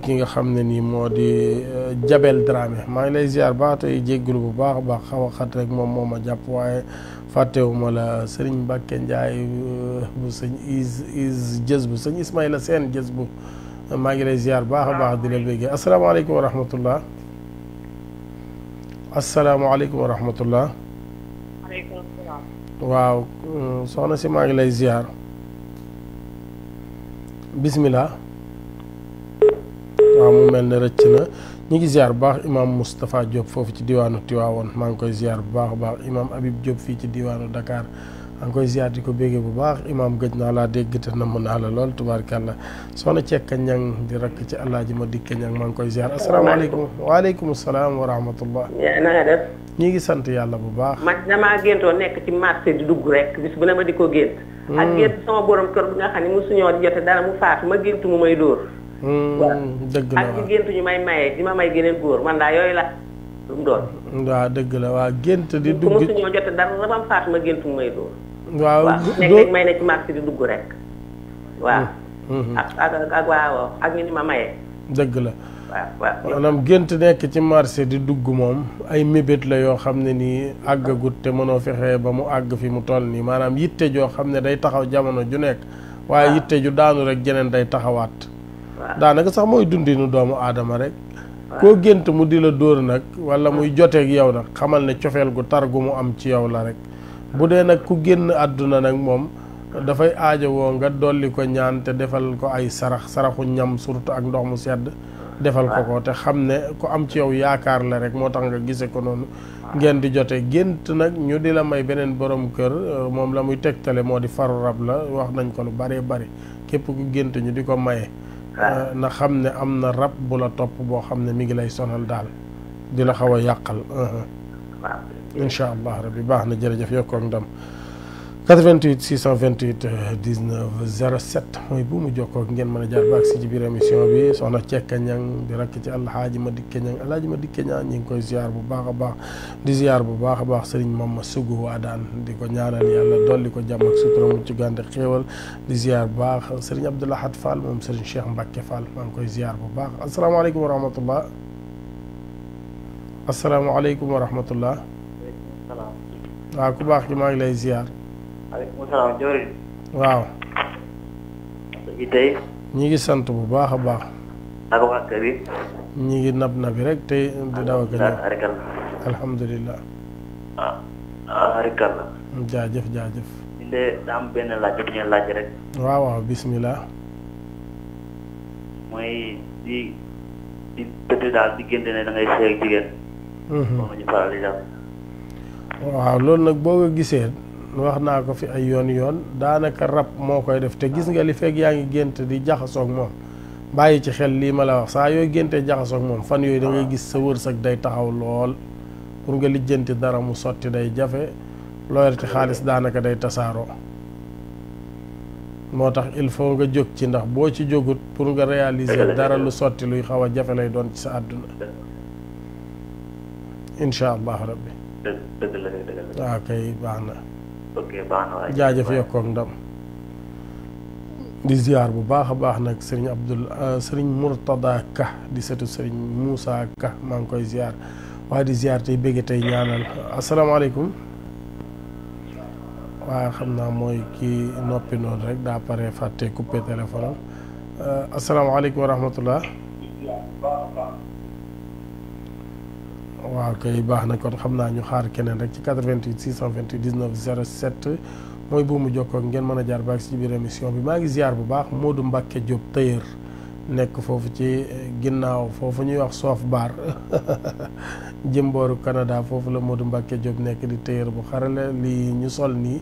ki nga xam ne nii moo di Jabel Dramé maa ngi lay ziar baax tey jéggulu bu baax a baax xaw a xat rek moom moo ma jàpp waaye fàttewuma la Serigne Mbacke Ndiaye bu sëñ is jës bu sëñ Ismaïla Sène jës bu maa ngi lay ziar baax a baax di la béggee asalaamaaleykum wa rahmatullah asalaamaaleykum wa rahmatullah waaleykum salaam waaw soxna si maa ngi lay ziar bismillah waaw mu mel ne rëcc na ñu ngi ziar bu baax imam Moustapha Diop foofu ci diwaanu Tiwaawoon maa ngi koy ziar bu baax a baax imam Habib Diop fii ci diwaanu Dakar maa ngi koy ziar di ko béggee bu baax imam gëj naa laa dégg te namm naa la lool tubaarkàlla soxna Cekka Ñang di rakk ci Alaaji ma dikke Ñang maa ngi koy ziar asalaamaaleykum waaleykum salaam wa rahmatullah na nga def ñi ngi sant yàlla bu baax man damaa géntoo nekk ci marché di dugg rek bis bu ne ma di ko gént ak gént sama borom kër bi nga xam ne mosuñoo jote dara mu faatu ma gént mu may dóor waaw dëgg la ak ci gént ñu may maye di ma may geneen góor man daa yooyu la lu mu doon waaw dëgg la waa gént di dugg mosuñoo jote dara ba mu faatu ma gént mu may dóor waaw nekk may na ci marché di dugg rek waaw ak waaw ak ñu di ma maye dëgg la waaw maanaam gént nekk ci marché di dugg moom ay mébét la yoo xam ne nii àggagut te mënoo fexe ba mu àgg fi mu toll nii maanaam yitte joo xam ne day taxaw jamono ju nekk waaye yitte ju daanu rek jeneen day taxawaat daanaka sax mooy dundinu doomu aadama rek koo gént mu di la dóor nag wala muy joteeg yow nag xamal ne cofeel gu tar gu mu am ci yow la rek bu dee nag ku génn àdduna nag moom dafay aajowoo nga dolli ko ñaan te defal ko ay saraxu ñam surtout ak ndox mu sedd defal ko te xam ne ku am ci yow yaakaar la rek moo tax nga gise ko noonu ngeen di jote gént nag ñu di la may beneen borom kër moom la muy tegtale moo di faru rab la wax nañ ko lu bëree bëri képp ku gént ñu di ko maye na xam ne am na rab bu la topp boo xam ne mi ngi lay sonal daal di la xaw a yàqal incha allah rabbi baax na jërëjëf yokkoog ndam 88 628 19 07 mooy bu mu jokkoo ak ngeen mën a jaar ba ak si ci biir émission bi soxna Cekka Ñang di rakk ci Alxaaji Madické Ñang Alxaaji Madické Ñang ñi ngi koy ziar bu baax a baax di ziar bu baax a baax sëriñ Mama Sugu Waadaan di ko ñaanal yàlla dolli ko jàmm ak sutura mu ci gànde xéewal di ziar bu baax sëriñ Abdou Lahad Fall moom sëriñ Cheikh Mbacke Fall maa ngi koy ziar bu baax asalaamaaleykum wa rahmatullah asalaamaaleykum wa rahmatullah waaw ku baax ki maa ngi lay ziar maaleykum salaam jawriñ waaw gi tey ñi ngi sant bu baax a baax naka waa kër yi ñi ngi nab nabi rek tey di daw ak ñëw arikal alhamdulilah arikal jaajëf jaajëf ñu de daa am benn laaj bu ñu laaj rek waaw waaw bismillah mooy di tëdd daal diggante ne da ngay sëy ak jigéen moom ñu faral di def waaw loolu nag boo ko gisee wax naa ko fi ay yoon daanaka rab moo koy def te gis nga li fekk yaa ngi gént di jaxasoog moom bàyyi ci xel lii ma la wax saa yooy géntee jaxasoog moom fan yooyu da ngay gis sa wërsëg day taxaw lool pour nga lijjanti dara mu sotti day jafe looyar ci xaalis daanaka day tasaaroo moo tax il faut nga jóg ci ndax boo ci jógut pour nga réaliser dara lu sotti luy xaw a jafe lay doon ci sa àdduna incha allah rabbi dëgg la waaw kay baax na ok baax na waay jaajëf yokkoog ndam di ziar bu baax a baax nag sëriñ sëriñ Murtada Ka di setu sëriñ Moussa Ka maa ngi koy ziar waaye di ziar tey bëgg tey ñaanal asalaamaaleykum waaye xam naa mooy kii noppi noonu rek daa pare fàtte coupé téléphone am asalaamaaleykum wa rahmatullah waaw kay baax na kon xam naa ñu xaar keneen rek ci 88 628 19 07 mooy buumu jokkoo ngeen mën a jaar baag ci biir émission bi maa ngi ziar bu baax Modou Mbacke Diop tailleur nekk foofu ci ginnaaw foofu ñuy wax Soof Baar jëmbooru Canada foofu la Modou Mbacke Diop nekk di tailleur bu xarale lii ñu sol nii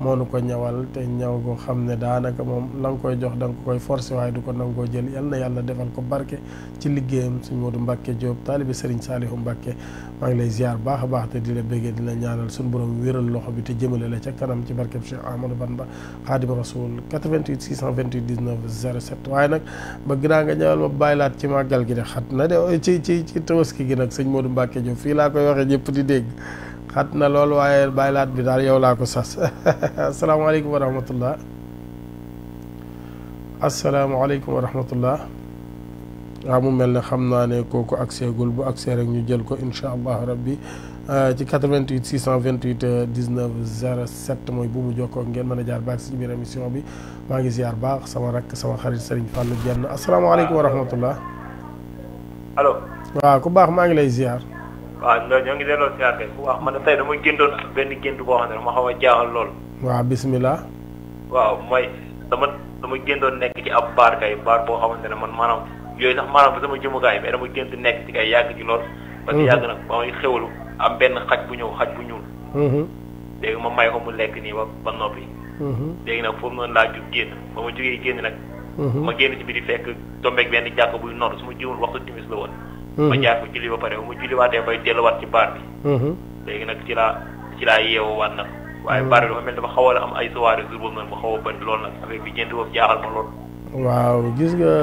moo nu ko ñawal te ñaw goo xam ne daanaka moom la nga koy jox da nga koy forcé waaye du ko nangoo jël yal na yàlla defal ko barke ci liggéeyam suñ Modou Mbacke Diop taalibi Serigne Saliou Mbacke maa ngi lay ziar baax a baax te di la béggee di la ñaanal suñu borom wéral loxo bi te jëmale la ca kanam ci barkeb Cheikh Ahmadou Bamba Xaadimu Rasuul 88 628 19 07 waaye nag bëgg naa nga ñëwal ma bàyyilaat ci màggal gi de xat na de ci tabaski gi nag sëñ Modou Mbacke Diop fii laa koy waxee ñëpp di dégg xat na loolu waaye bàyyilaat bi daal yow laa ko sas asalaamaaleykum wa rahmatullah asalaamaaleykum wa rahmatullah waaw mu mel ne xam naa ne kooku accès gul bu accès rek ñu jël ko incha allah rabbi ci 88 628 19 07 mooy bu mu jokkoo ngeen mën a jaar baax ci biir émission bi maa ngi ziar baax sama rakk sama xarit Serigne Fallou Dieng asalaamaaleykum wa rahmatullah allo waaw ku baax maa ngi lay ziar waaw ñoo ngi delloo ziar kay bu baax man tey dama géntoon benn gént boo xam ne dama xaw a jaaxal lool waaw bismillah waaw mooy dama géntoon nekk ci ab baar kay baar boo xamante ne man maanaam yooyu sax maanaam sama jëmukaay mais dama gént nekk ci kay yàgg ci lool parce que yàgg nag ba may xewlu am benn xaj bu ñëw xaj bu ñuul léegi ma may ko mu lekk nii ba noppi léegi nag foofu noonu laa jug génn ba ma jógee génn nag ma génn ci biti fekk tombeeg benn jàkk buy nodd su ma jiwul waxtu timis la woon ma jaar ko julli ba pare ba ma julliwaatee bay delluwaat ci baar bi léegi nag ci laa yeewuwaat nag waaye baar bi dafa mel dafa xaw a am ay soirée jour boobu nag mu xaw a bëri lool nag avec bi gént boobu jaaxal ma lool waaw gis nga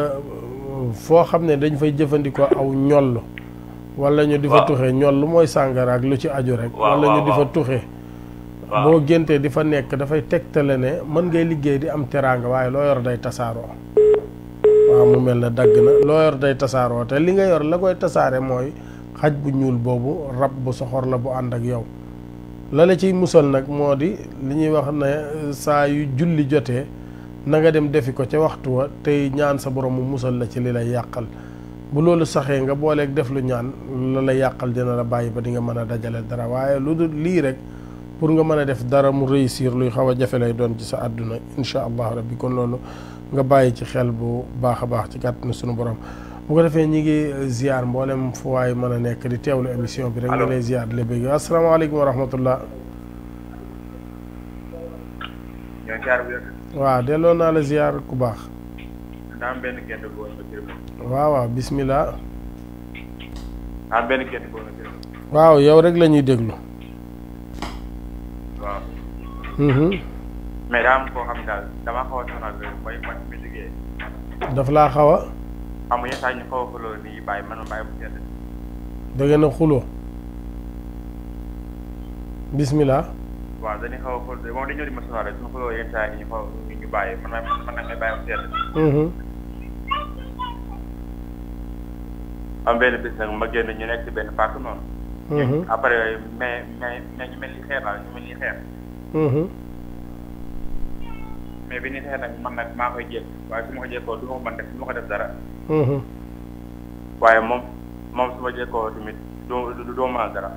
foo xam ne dañ fay jëfandikoo aw ñoll wala ñu di fa tuxee ñoll mooy sàngara ak lu ci aju rek wala ñu di fa tuxee boo géntee di fa nekk dafay tegtale ne mën ngay liggéey di am teraanga waaye loo yor day tasaaroo waaw mu mel ne dagg na loo yor day tasaaroo te li nga yor la koy tasaare mooy xaj bu ñuul boobu rab bu soxor la bu ànd ak yow la la ciy musal nag moo di li ñuy wax ne saa yu julli jotee na nga dem defi ko ca waxtu wa tey ñaan sa borom mu musal la ci li lay yàqal bu loolu saxee nga booleeg def lu ñaan la lay yàqal dina la bàyyi ba di nga mën a dajale dara waaye lu dul lii rek pour nga mën a def dara mu réussir luy xaw a jafe lay doon ci sa àdduna incha allah rabbi kon loolu nga bàyyi ci xel bu baax a baax ci kàttanu sunu borom bu ko defee ñi ngi ziar mboolem fu waay mën a nekk di teewlu émission bi rek nga lay ziar di la bëgg asalaamaaleykum wa rahmatullah waaw delloo naa la ziar ku baax waaw waaw bismillah waaw yow rek la ñuy déglu waaw mais daa am koo xam ne daal damaa xaw a sonal mooy man mi liggéey. daf laa xaw a. xam nga yenn saa ñu xaw a xuloo nii bàyyi man ma bàyyi bu sedd. da ngeen a xuloo. bismillah. waaw dañuy xaw a xuloo moom dañu ñëw di ma sonal rek suñu xuloo yenn saa yi ñu xaw ñu bàyyi man nag may bàyyi bu sedd. am benn bis nag ma génn ñu nekk ci benn parc noonu. après mais ñu mel ni xeer daal ñu mel ni xeer. mais bi ni xeer nag man nag maa koy jékk waaye su ma ko jékkoo du ma ko mën def du ma ko def dara. waaye moom su ma jékkoo tamit doo mën a dara.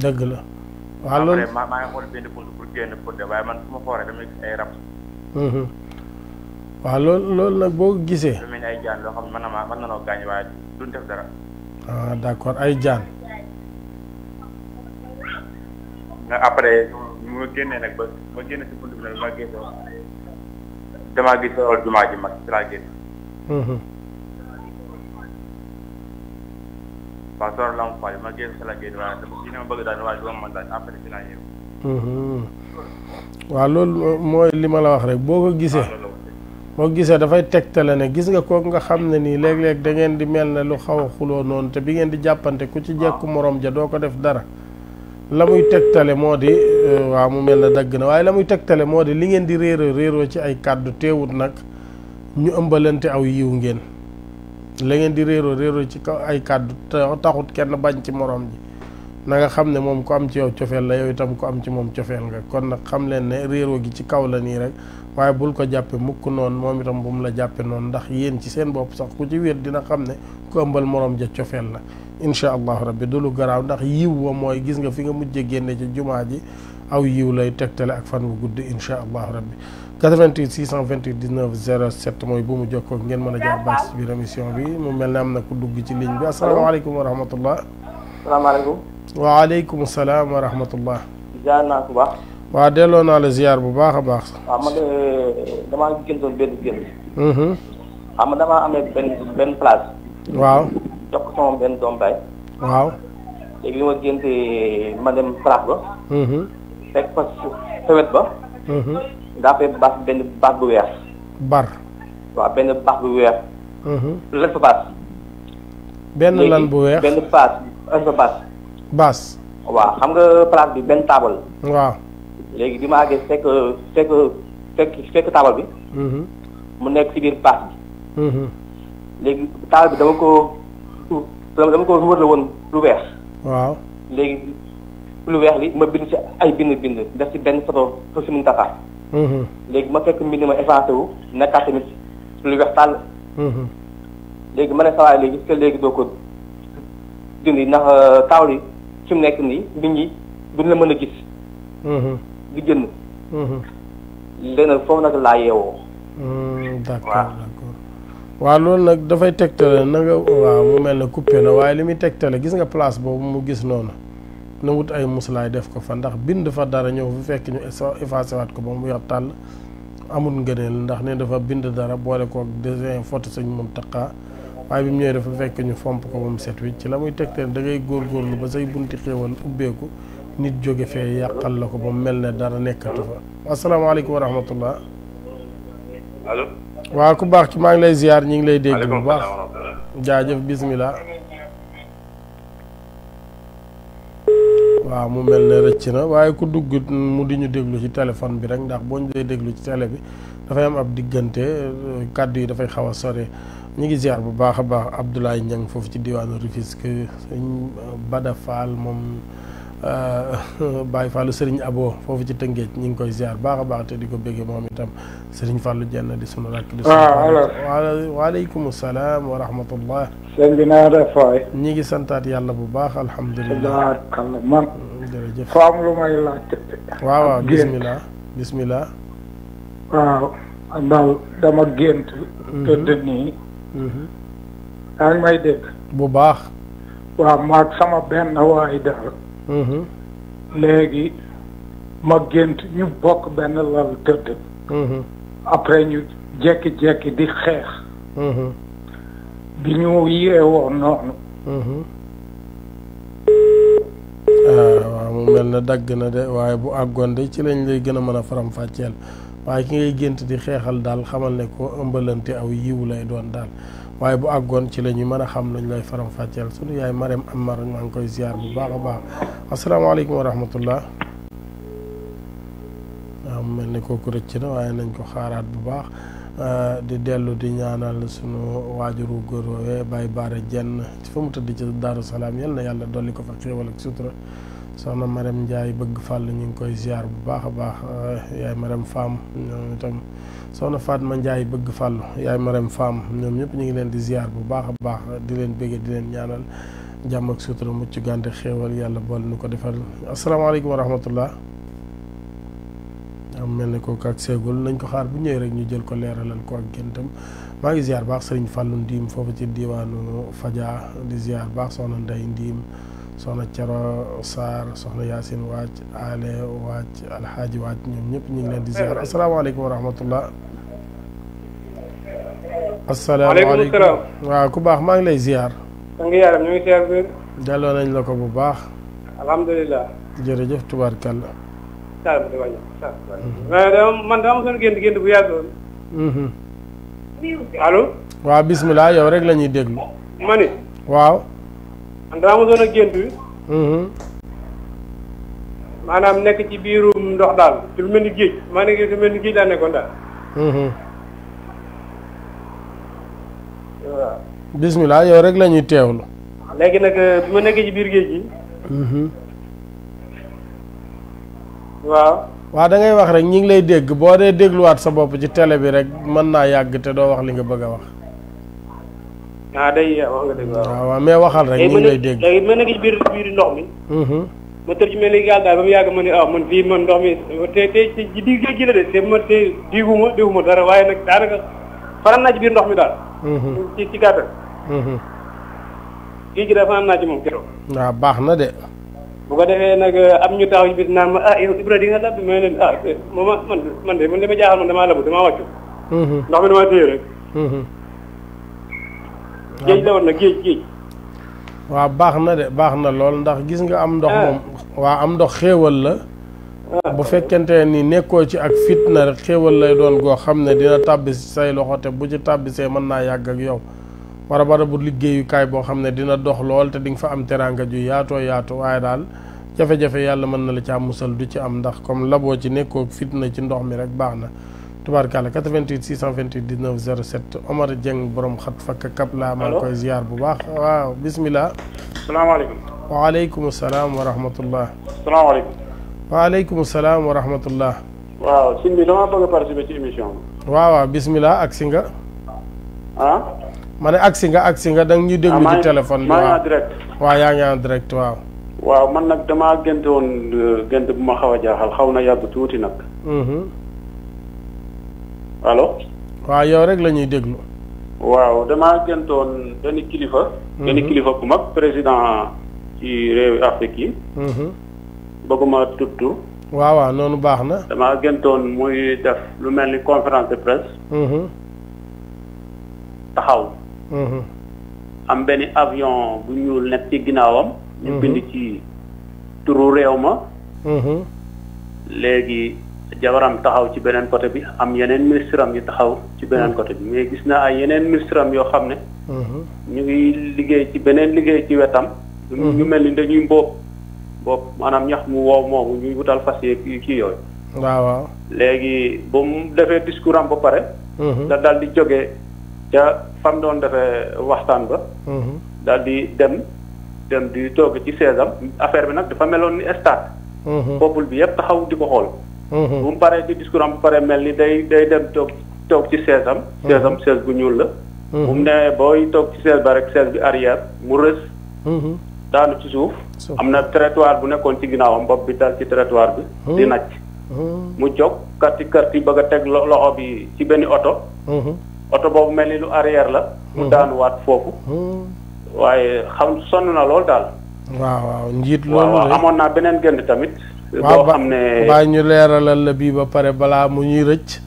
dëgg la. waaw loolu après maa ngi xool benn bunt pour génn pour de waaye man su ma xooree damay gis ay rab. waaw loolu nag boo gisee. lu mel ni ay jaan loo xam ne mën na noo gaañ waaye duñ def dara. ah d'accord ay jaan. nga après mu ma génnee nag ba ma génne si bunt bi nag ma gis damaa gis loolu jumaa ji mag ci laa génn. waaw soor la mu fay ma gis si la génn waaye dama ci ne ma bëgg daal waaye du ma mën daal après ci laa yeewu. waaw loolu mooy li ma la wax rek boo ko gisee. boo gisee dafay tegtale ne gis nga kooku nga xam ne nii léeg-léeg da ngeen di mel ne lu xaw a xuloo noonu te bi ngeen di jàppante ku ci jekku morom ja doo ko def dara la muy tegtale moo di waaw mu mel ne dagg na waaye la muy tegtale moo di li ngeen di réeroo ci ay kàddu teewut nag ñu ëmbalante aw yiw ngeen la ngeen di réeroo ci kaw ay kàddu taxut kenn bañ ci morom ji na nga xam ne moom ku am ci yow cofeel la yow itam ku am ci moom cofeel nga kon nag xam leen ne réeroo gi ci kaw la nii rek waaye bul ko jàppe mukk noonu moom itam bu mu la jàppe noonu ndax yéen ci seen bopp sax ku ci wéet dina xam ne ku ëmbal morom ja cofeel la incha allahu rabbi du lu garaaw ndax yiw wa mooy gis nga fi nga mujje génne ci jumaa ji aw yiw lay tegtale ak fan wu gudd incha allahu rabbi 88 628 19 07 mooy bu mu jokkoo ngeen mën a jaar baax ci biir émission bi mu mel ne am na ku dugg ci ligne bi asalaamaaleykum wa rahmatullah. salaamaaleykum. waaleykum salaam wa rahmatullah. ziar naa ku baax. waaw delloo naa la ziar bu baax a baax. waaw man de damaa gëntoon benn gént. xam nga damaa amee benn place. waaw. jox ko sama benn doom baay. waaw. léegi li ma géntee ma dem place ba. fekk fa sa wet ba. daa fay benn baax bu weex. bar. waaw benn baax bu weex. lan fa baas. benn lan bu weex benn baas lan fa baas. baas. waaw xam nga place bi benn taabal. waaw. léegi bi ma àggee fekk taabal bi. mu nekk ci biir baas bi. léegi taabal bi dama ko wër la woon lu weex. waaw. léegi lu weex li ma bind ci ay bind def ci benn photo si mun taxaar. léegi ma fekk mbind ma effacé wu nekkaat tamit lu weex tàll. léegi ma ne sawaay léegi est-ce que léegi doo ko dindi ndax taawal yi fi mu nekk nii nit ñi duñ la mën a gis. di génn. léegi nag foofu nag laa yeewoo. d'accord waaw loolu nag dafay tegtale na nga waaw mu mel ne coupé na waaye li muy tegtale gis nga place boobu mu gis noonu na wut ay muslaay def ko fa ndax bind fa dara ñëw fu fekk ñu effacé waat ko ba mu yor tàll amul ngëneel ndax ne dafa bind dara boole ko dessin photo Sëñ Muntaxa waaye bi mu ñëwee dafa fekk ñu fomp ko ba mu set wi ci la muy tegtale da ngay góorgóorlu ba say bunti xéewal ubbeeku nit jóge fee yàqal la ko ba mu mel ne dara nekkatu fa asalaamaaleykum wa rahmatullah. allo. waaw ku baax ci maa ngi lay ziar ñi ngi lay dégg bu baax jaajëf bismillah. waaw mu mel ne rëcc na waaye ku dugg mu di ñu déglu ci téléphone bi rek ndax boo ñu dee déglu ci télé bi dafay am ab diggante kàddu yi dafay xaw a sore ñu ngi ziar bu baax a baax Abdoulaye Niang foofu ci diwaanu Rufisque sëñ Bada Fall moom Baye Fallu Serigne Abo foofu ci Tëngéej ñu ngi koy ziar baax a baax te di ko béggee moom itam Serigne Fallu jenn di sunu rakk di sunu waaleykum salaam wa rahmatullah. sëñ bi naa def fooy ñi ngi santaat yàlla bu baax alhamdulilah man jërëjëf fa am lu may laajte waaw bismillah bismillah waaw daal dama gént tëdd nii yaa ngi may dégg bu baax waaw maag sama benn waay daal léegi ma gént ñu bokk benn lal tëdd après ñu jekki-jekki di xeex bi ñu yeewoo noonu waaw mu mel ne dagg na de waaye bu àggoon de ci lañ lay gën a mën a faram-fàcceel waaye ki ngay gént di xeexal daal xamal ne ko ëmbalante aw yiw lay doon daal waaye bu àggoon ci la ñuy mën a xam lañ lay faram-fàcceel sunu yaay Marème Amar maa ngi koy ziar bu baax a baax asalaamaaleykum wa rahmatullah waaw mel ne kooku rëcc na waaye nañ ko xaaraat bu baax di dellu di ñaanal sunu waajuru góor woowee Baye Baara Jenn fa mu tëdd ci Daaru Salaam yal na yàlla dolli ko fa xéewal ak sutura soxna Marème Ndiaye bëgg fàll ñu ngi koy ziar bu baax a baax yaay Marème Fam ñoom itam soxna Fatma Ndiaye bëgg fàll yaay Marème Fam ñoom ñëpp ñu ngi leen di ziar bu baax a baax di leen bëgge di leen ñaanal jàmm ak sutura mucc gànte xéewal yàlla bool nu ko defal asalaamaaleykum wa rahmatullah am mel ne kooku ak seegul nañ ko xaar bu ñëwee rek ñu jël ko leeralal ko ak géntam maa ngi ziar baax sëriñ Fàllu Ndiim foofu ci diwaanu Fadia di ziar baax soxna Ndey Ndiim soxna Cero Sarr soxna Yaasin Waaj Ale Waaj Alxaaji Waaj ñoom ñëpp ñu ngi leen di ziar asalaamaaleykum wa rahmatullah asalaamaaleykum waaw ku baax maa ngi lay ziar sa ngi yaram ñu ngi ziar bi delloo nañ la ko bu baax alhamdulilah jërëjëf tubaarkalla man dama mosoon gént bu yàgg allo waaw bismillah yow rek la ñuy déglu ma ni waaw man dama mosoon a gént maanaam nekk ci biirum ndox daal ci lu mel ni géej maa nekk lu mel ni géej laa nekkoon daal waaw bismillah yow rek la ñuy teewlu léegi nag bi ma nekkee ci biir géej gi waaw da ngay wax rek ñi ngi lay dégg boo dee dégluwaat sa bopp ci télé bi rek mën naa yàgg te doo wax li nga bëgg a wax day wax nga dëgg waaw mais waxal rek ñi ngi lay dégg léegi ma nekk ci biir ndox mi ma tër ci mel ni gaal daal ba mu yàgg ma ne man fii man ndox mi te ci digg géej gi la de te ma te diguma dara waaye nag daanaka faran naa ci biir ndox mi daal ci gàttal géej gi daal faran naa ci moom keroog waaw baax na de bu ko defee nag am ñu taxaw ci bis naan ma yow Ibra di nga lab bi ma leen man de li ma jaaxal man damaa labu damaa wàccu ndox mi damaa téye rek géej la woon nag géej waaw baax na de baax na lool ndax gis nga am ndox moom waaw am ndox xéewal la bu fekkente ni nekkoo ci ak fitna rek xéewal lay doon goo xam ne dina tàbbi say loxo te bu ci tàbbisee mën naa yàgg ak yow bara bu liggéeyukaay boo xam ne dina dox lool te di nga fa am teraanga ju yaatoo yaatu waaye daal jafe-jafe yàlla mën na la ci am musal du ci am ndax comme laboo ci nekkoo fitna ci ndox mi rek baax na tubaarkàlla 88 628 19 07 Omar Dieng borom xat fakk kap laa maa ngi koy ziar bu baax waaw bismillah salaamaaleykum waaleykum salaam wa rahmatullah salaamaaleykum waaleykum salaam wa rahmatullah waaw sëñ bi dama bëgg a participer ci émission bi waaw bismillah agsi nga ma ne agsi nga da nga ñu déglu ci téléphone bi maa ngi en direct waaw yaa ngi en direct waaw man nag damaa gént woon gént bu ma xaw a jaaxal xaw na yàgg tuuti nag allo waaw yow rek la ñuy déglu waaw damaa géntoon benn kilifa bu mag président ci réewi Afrique yi bëgguma tudd waaw noonu baax na damaa géntoon muy def lu mel ni conférence de presse taxaw am benn avion bu ñuul nekk ci ginnaawam ñu bind ci turu réew ma léegi jabaram taxaw ci beneen côté bi am yeneen ministre am yu taxaw ci beneen côté bi mais gis naa ay yeneen ministre am yoo xam ne ñu ngi liggéey ci beneen liggéey ci wetam ñu mel ni dañuy mboob maanaam ñax mu wow moomu ñuy wutal fas yi kii yooyu waaw léegi ba mu defee discours am ba pare da dal di jógee ca fam doon defee waxtaan ba daal di dem di toog ci seesam affaire bi nag dafa meloon ni stade peuple bi yëpp taxaw di ko xool bu mu paree ci discours am bu paree mel ni day dem toog ci seesam sees bu ñuul la bu mu nee booy toog ci sees ba rek sees bi arrière mu rës daanu ci suuf am na trottoir bu nekkoon ci ginnaawam bopp bi dal ci trottoir bi di nacc mu jóg karti bëgg a teg loxo bi ci benn oto boobu mel ni lu arrière la mu daanuwaat foofu waaye sonn na lool daal waaw njiit loolu amoon naa beneen gént tamit boo xam ne baa ñu leeralal la bii ba pare balaa mu ñuy rëcc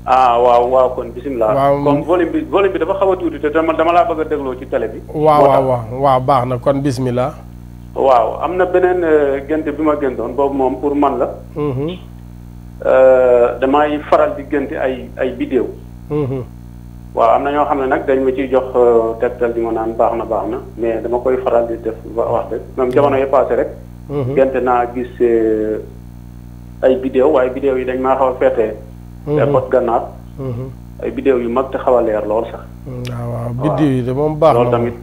waaw kon bisimilah comme volume bi dafa xaw a tuuti te dama laa bëgg a dégloo ci télé bi waaw baax na kon bisimilah waaw am na beneen gént bi ma géntoon boobu moom pour man la. damay faral di gént ay bidéew. waaw am na ñoo xam ne nag dañ ma ciy jox tegtal di ma naan baax na mais dama koy faral di def wax rek même jamono yi passé rek. gént naa gis ay bidéew waaye bidéew yi dañ maa xaw a feetee. te pot gànnaar. ay bidéew yu mag te xaw a leer lool sax. waaw bidéew yi de moom baax na loolu tamit.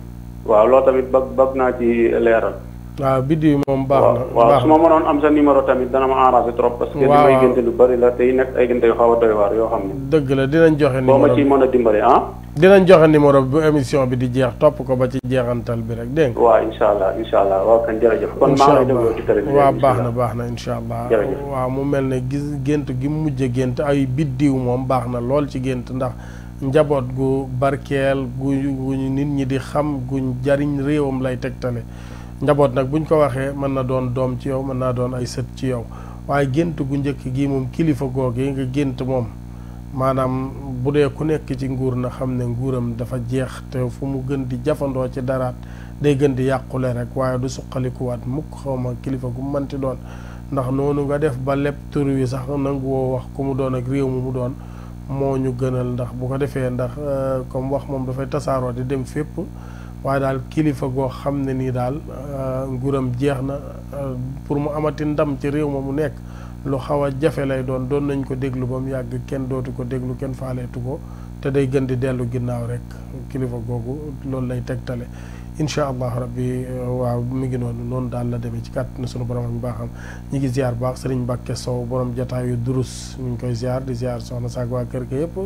waaw loolu tamit bëgg naa ci leeral. waaw biddiw yi moom baax na. waaw su ma mënoon am sa numéro tamit dana ma arrangé trop. parce que li may génte lu bari la te yi nekk ay génte yu xaw a doy waar yoo xam ne. dëgg la dinañ joxe numéro boo ma ciy mën a dimbali dinañ joxe numéro bu émission bi di jeex topp ko ba ci jeexantal bi rek dégg nga. waaw incha allah waaw kan jërëjëf. kon maa ngi lay dégloo ci télé bi. waaw baax na incha allah. jërëjëf waaw mu mel ne gis gént gi mu mujj gént ay biddiw moom baax na lool ci gént ndax njaboot gu barkeel gu nit ñi di xam guñ jariñ réewam lay tegtale. njaboot nag buñ ko waxee mën na doon doom ci yow mën naa doon ay sët ci yow waaye gént gu njëkk gi moom kilifa googu nga gént moom maanaam bu dee ku nekk ci nguur na xam ne nguuram dafa jeex te fu mu gën di jafandoo ci daraat day gën di yàqule rek waaye du suqalikuwaat mukk xawma kilifa gu mënti doon ndax noonu nga def ba lépp tur wi sax nangu woo wax ku mu doon ak réew mu doon moo ñu gënal ndax bu ko defee ndax comme wax moom dafay tasaaroo di dem fépp waaye daal kilifa goo xam ne nii daal nguuram jeex na pour mu amati ndam ci réew ma mu nekk lu xaw a jafe lay doon nañ ko déglu ba mu yàgg kenn dootu ko déglu kenn faaleetu ko te day gën di dellu ginnaaw rek kilifa googu loolu lay tegtale incha allah rabbi waaw mi ngi noonu daal la demee ci kàttanu sunu borom ak mbaaxam ñi ngi ziar baax sëriñ Mbàkke Sow borom jataayu durus ñu ngi koy ziar di ziar soxna saak waa kër ga yëpp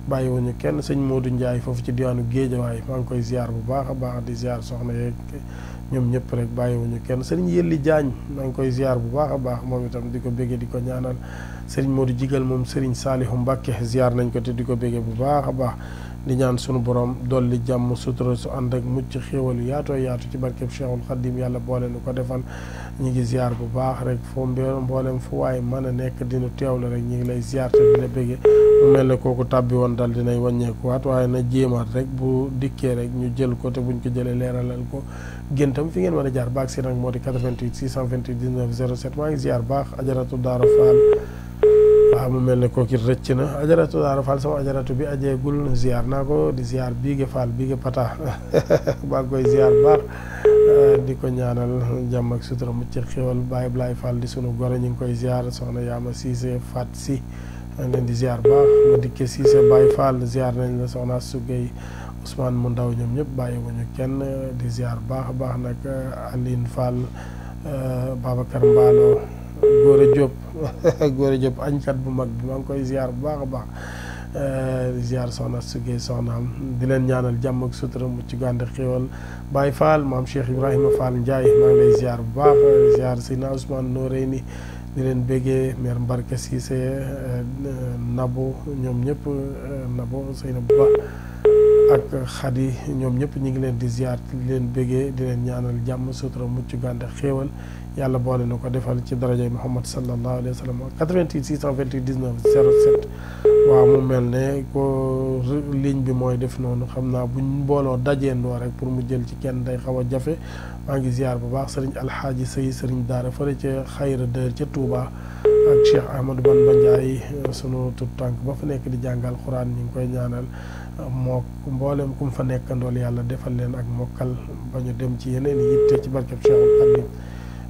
bàyyiwuñu kenn sëñ Modou Ndiaye foofu ci diwaanu Géejawaay maa ngi koy ziar bu baax a baax di ziar soxna yeeg ñoom ñëpp rek bàyyiwuñu kenn sëriñ Yelli Jaañ maa ngi koy ziar bu baax a baax moom itam di ko béggee di ko ñaanal sëriñ Modou Jigal moom sëriñ Saalihu Mbàkke ziar nañ ko te di ko béggee bu baax a baax di ñaan sunu borom dolli jàmm sutura su ànd ak mucc xéewal yu yaatoo yaatu ci barkeb Cheikhul Khadim yàlla boole nu ko defal ñi ngi ziar bu baax rek foo mboolem fu waaye mën a nekk dinu teewlu rek ñi ngi lay ziar te dina béggee mu mel ne kooku tàbbi woon dal dinay wàññeekuwaat waaye na jéemaat rek bu dikkee rek ñu jël ko te buñ ko jëlee leeralal ko géntam fi ngeen mën a jaar baag si nag moo di 88 628 19 07 maa ngi ziar baax ajaratu Daara Fall waaw mu mel ne kooku rëcc na ajaratu Daara Fall sama ajaratu bi ajeegul ziar naa ko di ziar biige Fall biige Pata baa koy ziar baax di ko ñaanal jàmm ak sutura mucc xéwal Baye Blay Fall di sunu goro ñu ngi koy ziar soxna Yaama Cissé Fat si leen di ziar baax ma dikke Cissé Baye Fall ziar nañ la soxna Sugay Ousmane mu ndaw ñoom ñëpp bàyyiwuñu kenn di ziar baax a baax nag Aline Fall Babacar Mballo Góora Diop añkat bu mag bi maa ngi koy ziar bu baax a baax di ziar soxna Sugay soxnaam di leen ñaanal jàmm ak sutura mucc gànd xéwal Baye Fall maam Cheikh Ibrahima Fall Ndiaye maa ngi lay ziar bu baax ziar Sina Ousmane Noreyni di leen béggee maire Mbarka Cissé Nabo ñoom ñëpp Nabo Seynabou Ba ak Khady ñoom ñëpp ñu ngi leen di ziar di leen béggee di leen ñaanal jàmm sutura mucc gànd xéewal yàlla boole na ko defal ci darajay Muhammad sallallahu alayhi wa sallam 88 628 19 07 waaw mu mel ne ko ligne bi mooy def noonu xam naa buñ mbooloo dajeendoo rek pour mu jël ci kenn day xaw a jafe maa ngi ziar bu baax sëriñ alxaaji sëy sëriñ daara fële ca xayra dër ca Touba ak Cheikh Ahmadou Bamba Ndiaye sunu tut tànk ba fa nekk di jàngal Xuraan ñu ngi koy ñaanal moo mboolem ku mu fa nekkandool yàlla defal leen ak mokkal ba ñu dem ci yeneen yitte ci barkeb Cheikhul Khadim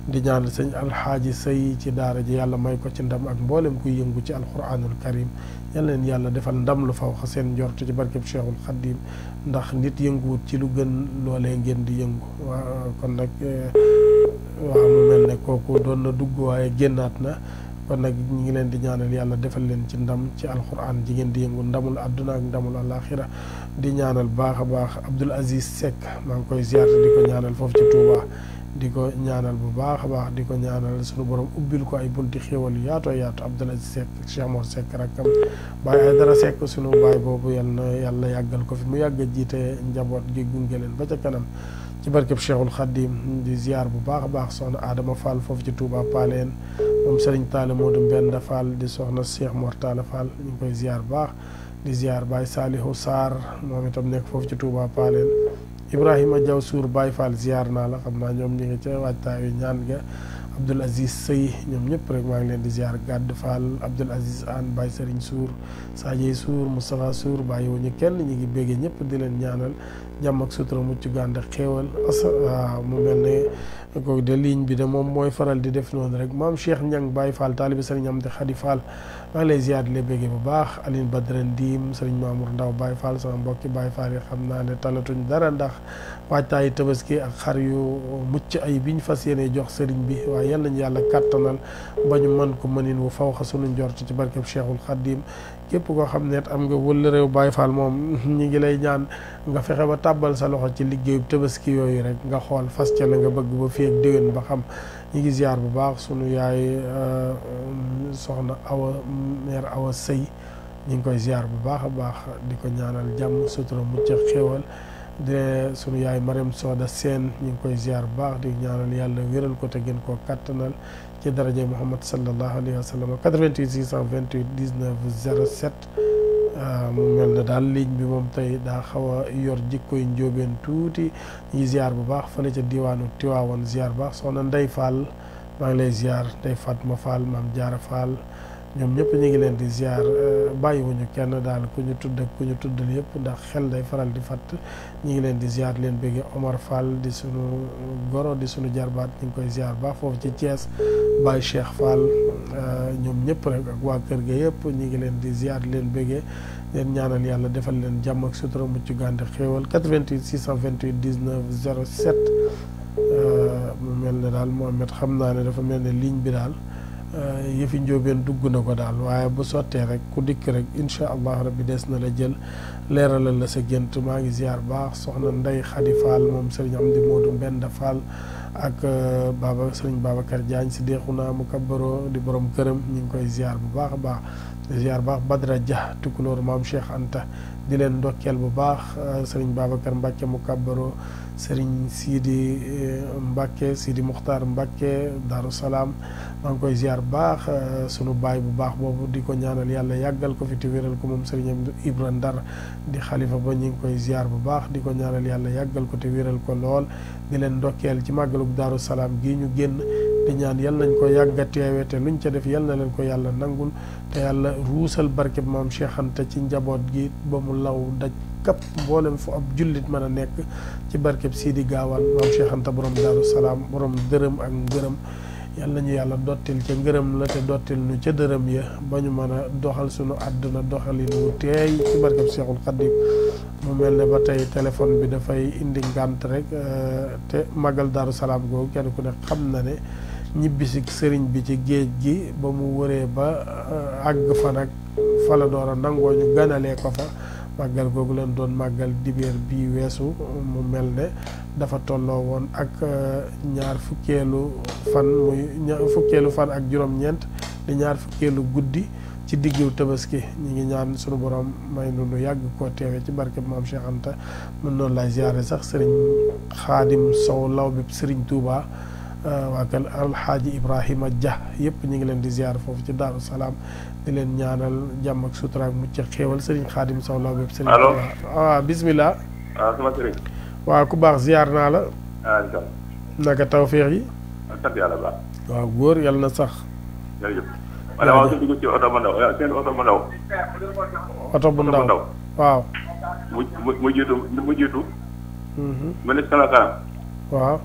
di ñaanal sëñ alxaaji sëy ci daara ji yàlla may ko ci ndam ak mboolem kuy yëngu ci alquranul karim yal leen yàlla defal ndam lu faw xa seen njort ci barkeb Cheikhul Khadim ndax nit yënguwut ci lu gën loolee ngeen di yëngu waaw kon nag waaw mu mel ne kooku doon na dugg waaye génnaat na kon nag ñu ngi leen di ñaanal yàlla defal leen ci ndam ci alquran ji ngeen di yëngu ndamul àdduna ak ndamul alaxira di ñaanal baax a baax Abdoul Aziz Seck maa ngi koy ziar di ko ñaanal foofu ci Touba di ko ñaanal bu baax a baax di ko ñaanal sunu borom ubbil ko ay bunti xéewal yu yaatoo yaatu Abdoul Aziz Seck Cheikh Mor Seck rakkam Baye ay dara Seck sunu baay boobu yal na yàlla yàggal ko fi mu yàgg a jiite njaboot gi gunge leen ba ca kanam ci barkeb Cheikhul Khadim di ziar bu baax a baax soxna Adama Fall foofu ci Touba Paleen moom Serigne Talla Modou Mbenda Fall di soxna Cheikh Mor Talla Fall ñu ngi koy ziar baax di ziar Baye Salihu Sarr moom itam nekk foofu ci Touba Paleen Ibrahima Diaw Suur Baye Fall ziar naa la xam naa ñoom ñi nga ca waajtaayu ñaan ga Abdoul Aziz Sey ñoom ñëpp rek maa ngi leen di ziar Gàdd Fall Abdoul Aziz Anne Baye Serigne Suur Sadie Suur Moustapha Suur bàyyi wuñu kenn ñi ngi béggee ñëpp di leen ñaanal jàmm ak sutura mucc gànd xéewal waaw mu mel ne kooku de ligne bi de moom mooy faral di def noonu rek maam Cheikh Ñang Baye Fall taalibi Serigne Amdi Khady Fall maa ngi lay ziar di leen béggee bu baax Aline Badran Diim Serigne Mamour Ndaw Baye Fall sama mbokki Baye Fall yi xam naa ne talatuñ dara ndax waajtaayu tabaski ak xar yu mucc ay biñ fas yéene jox sëriñ bi waaye yal nañu yàlla kàttanal ba ñu mën ko mënin wu fawxa sunu njort ci barkeb Cheikhul Khadim képp koo xam ne am nga wëla réew Baye Fall moom ñi ngi lay ñaan nga fexe ba tàbbal sa loxo ci liggéeyu tabaski yooyu rek nga xool fas ca la nga bëgg ba fii ak déwén ba xam ñi ngi ziar bu baax sunu yaay soxna Awa mère Awa Sëy ñi ngi koy ziar bu baax a baax di ko ñaanal jàmm sutura mucc ak xéewal de sunu yaay Mariam Soda Seen ñu ngi koy ziar bu baax di ñaanal yàlla wéral ko te gën koo kattanal ci daraje Muhammad sallallahu alayhi wa sallam 88 628 19 07 mu mel ne daal ligne bi moom tey daa xaw a yor jikkoy njóobeen tuuti ñi ziar bu baax fële ca diwaanu Tiwaawan ziar bu baax soxna Ndey Fall maa ngi lay ziar Ndey Fatma Fall Maam Jaara Fall ñoom ñëpp ñu ngi leen di ziar bàyyiwuñu kenn daal ku ñu tudd ak ku ñu tuddal yëpp ndax xel day faral di fatt ñu ngi leen di ziar leen bëggee Omar Fall di sunu goro di sunu jarbaat ñu ngi koy ziar baax foofu ci Thiès Baye Cheikh Fall ñoom ñëpp rek ak waa kër ga yëpp ñu ngi leen di ziar leen bëggee leen ñaanal yàlla defal leen jàmm ak sutura mucc gànd xéewal 88 628 19 07 mu mel ne daal Mohamed xam naa ne dafa mel ne ligne bi daal yëfi njóobeen dugg na ko daal waaye bu sottee rek ku dikk rek incha allah rabbi des na la jël leeralal la sa gént maa ngi ziar baax soxna Ndey Khady Fall moom Serigne Amdi Modou Mbenda Fall ak Serigne Babacar Diagne si deexuna mu kabbaro di borom këram ñu ngi koy ziar bu baax a baax ziar baax Badra Dia tukulóor maam Cheikh Anta di leen ndokkeel bu baax Serigne Babacar Mbacke mu kabbaro Serigne Sidi Mbacke Sidi Muxtaar Mbacke Darou Salaam maa ngi koy ziar baax sunu baay bu baax boobu di ko ñaanal yàlla yàggal ko fi te wéral ko moom Serigne Ibra Ndar di xalifa ba ñu ngi koy ziar bu baax di ko ñaanal yàlla yàggal ko te wéral ko lool di leen ndokkeel ci màggalug Darou Salaam gii ñu génn di ñaan yal nañ ko yàgga teewe te luñ ca def yal na leen ko yàlla nangul te yàlla ruusal barkeb maam Cheikh Anta ci njaboot gi ba mu law daj kap mboolem fu ab jullit mën a nekk ci barkeb Sidi Gaawaan maam Cheikh Anta borom Darou Salaam borom dërëm ak ngërëm yal nañu yàlla dottil ca ngërëm la te dottil nu ca dërëm ya ba ñu mën a doxal sunu àdduna doxalin wu teey ci barkeb Cheikhul Khadim mu mel ne ba tey téléphone bi dafay indi ngànt rek te màggal Darou Salaam googu kenn ku ne xam na ne ñibbisi sëriñ bi ci géej gi ba mu wëree ba àgg fa nag fa la door a nangoo ñu ganalee ko fa màggal googu leen doon màggal dibéer bii weesu mu mel ne dafa tolloo woon ak ñaar fukkeelu fan ak juróom-ñeent di ñaar fukkeelu guddi ci diggu tabaski ñi ngi ñaan sunu borom may nu yàgg koo teewe ci barkeb maam Cheikh Anta mën noonu lay ziare sax sëriñ Xaadim Sow law bi sëriñ Touba waa kër Alxaaji Ibrahima Dia yëpp ñu ngi leen di ziar foofu ci Daaru Salaam di leen ñaanal jàmm ak sutura ak mucc xéewal sëriñ Xaadim Sow law bi sëriñ allo waaw bismillah waaw sama sëriñ waaw ku baax ziar naa la naka tawféex yi sant yàlla baax waaw góor yàlla na sax jërëjëf wala waaw su dugg ci oto bu ndaw seen oto bu ndaw oto bu ndaw waaw mu jiitu mu nekk sama kanam waaw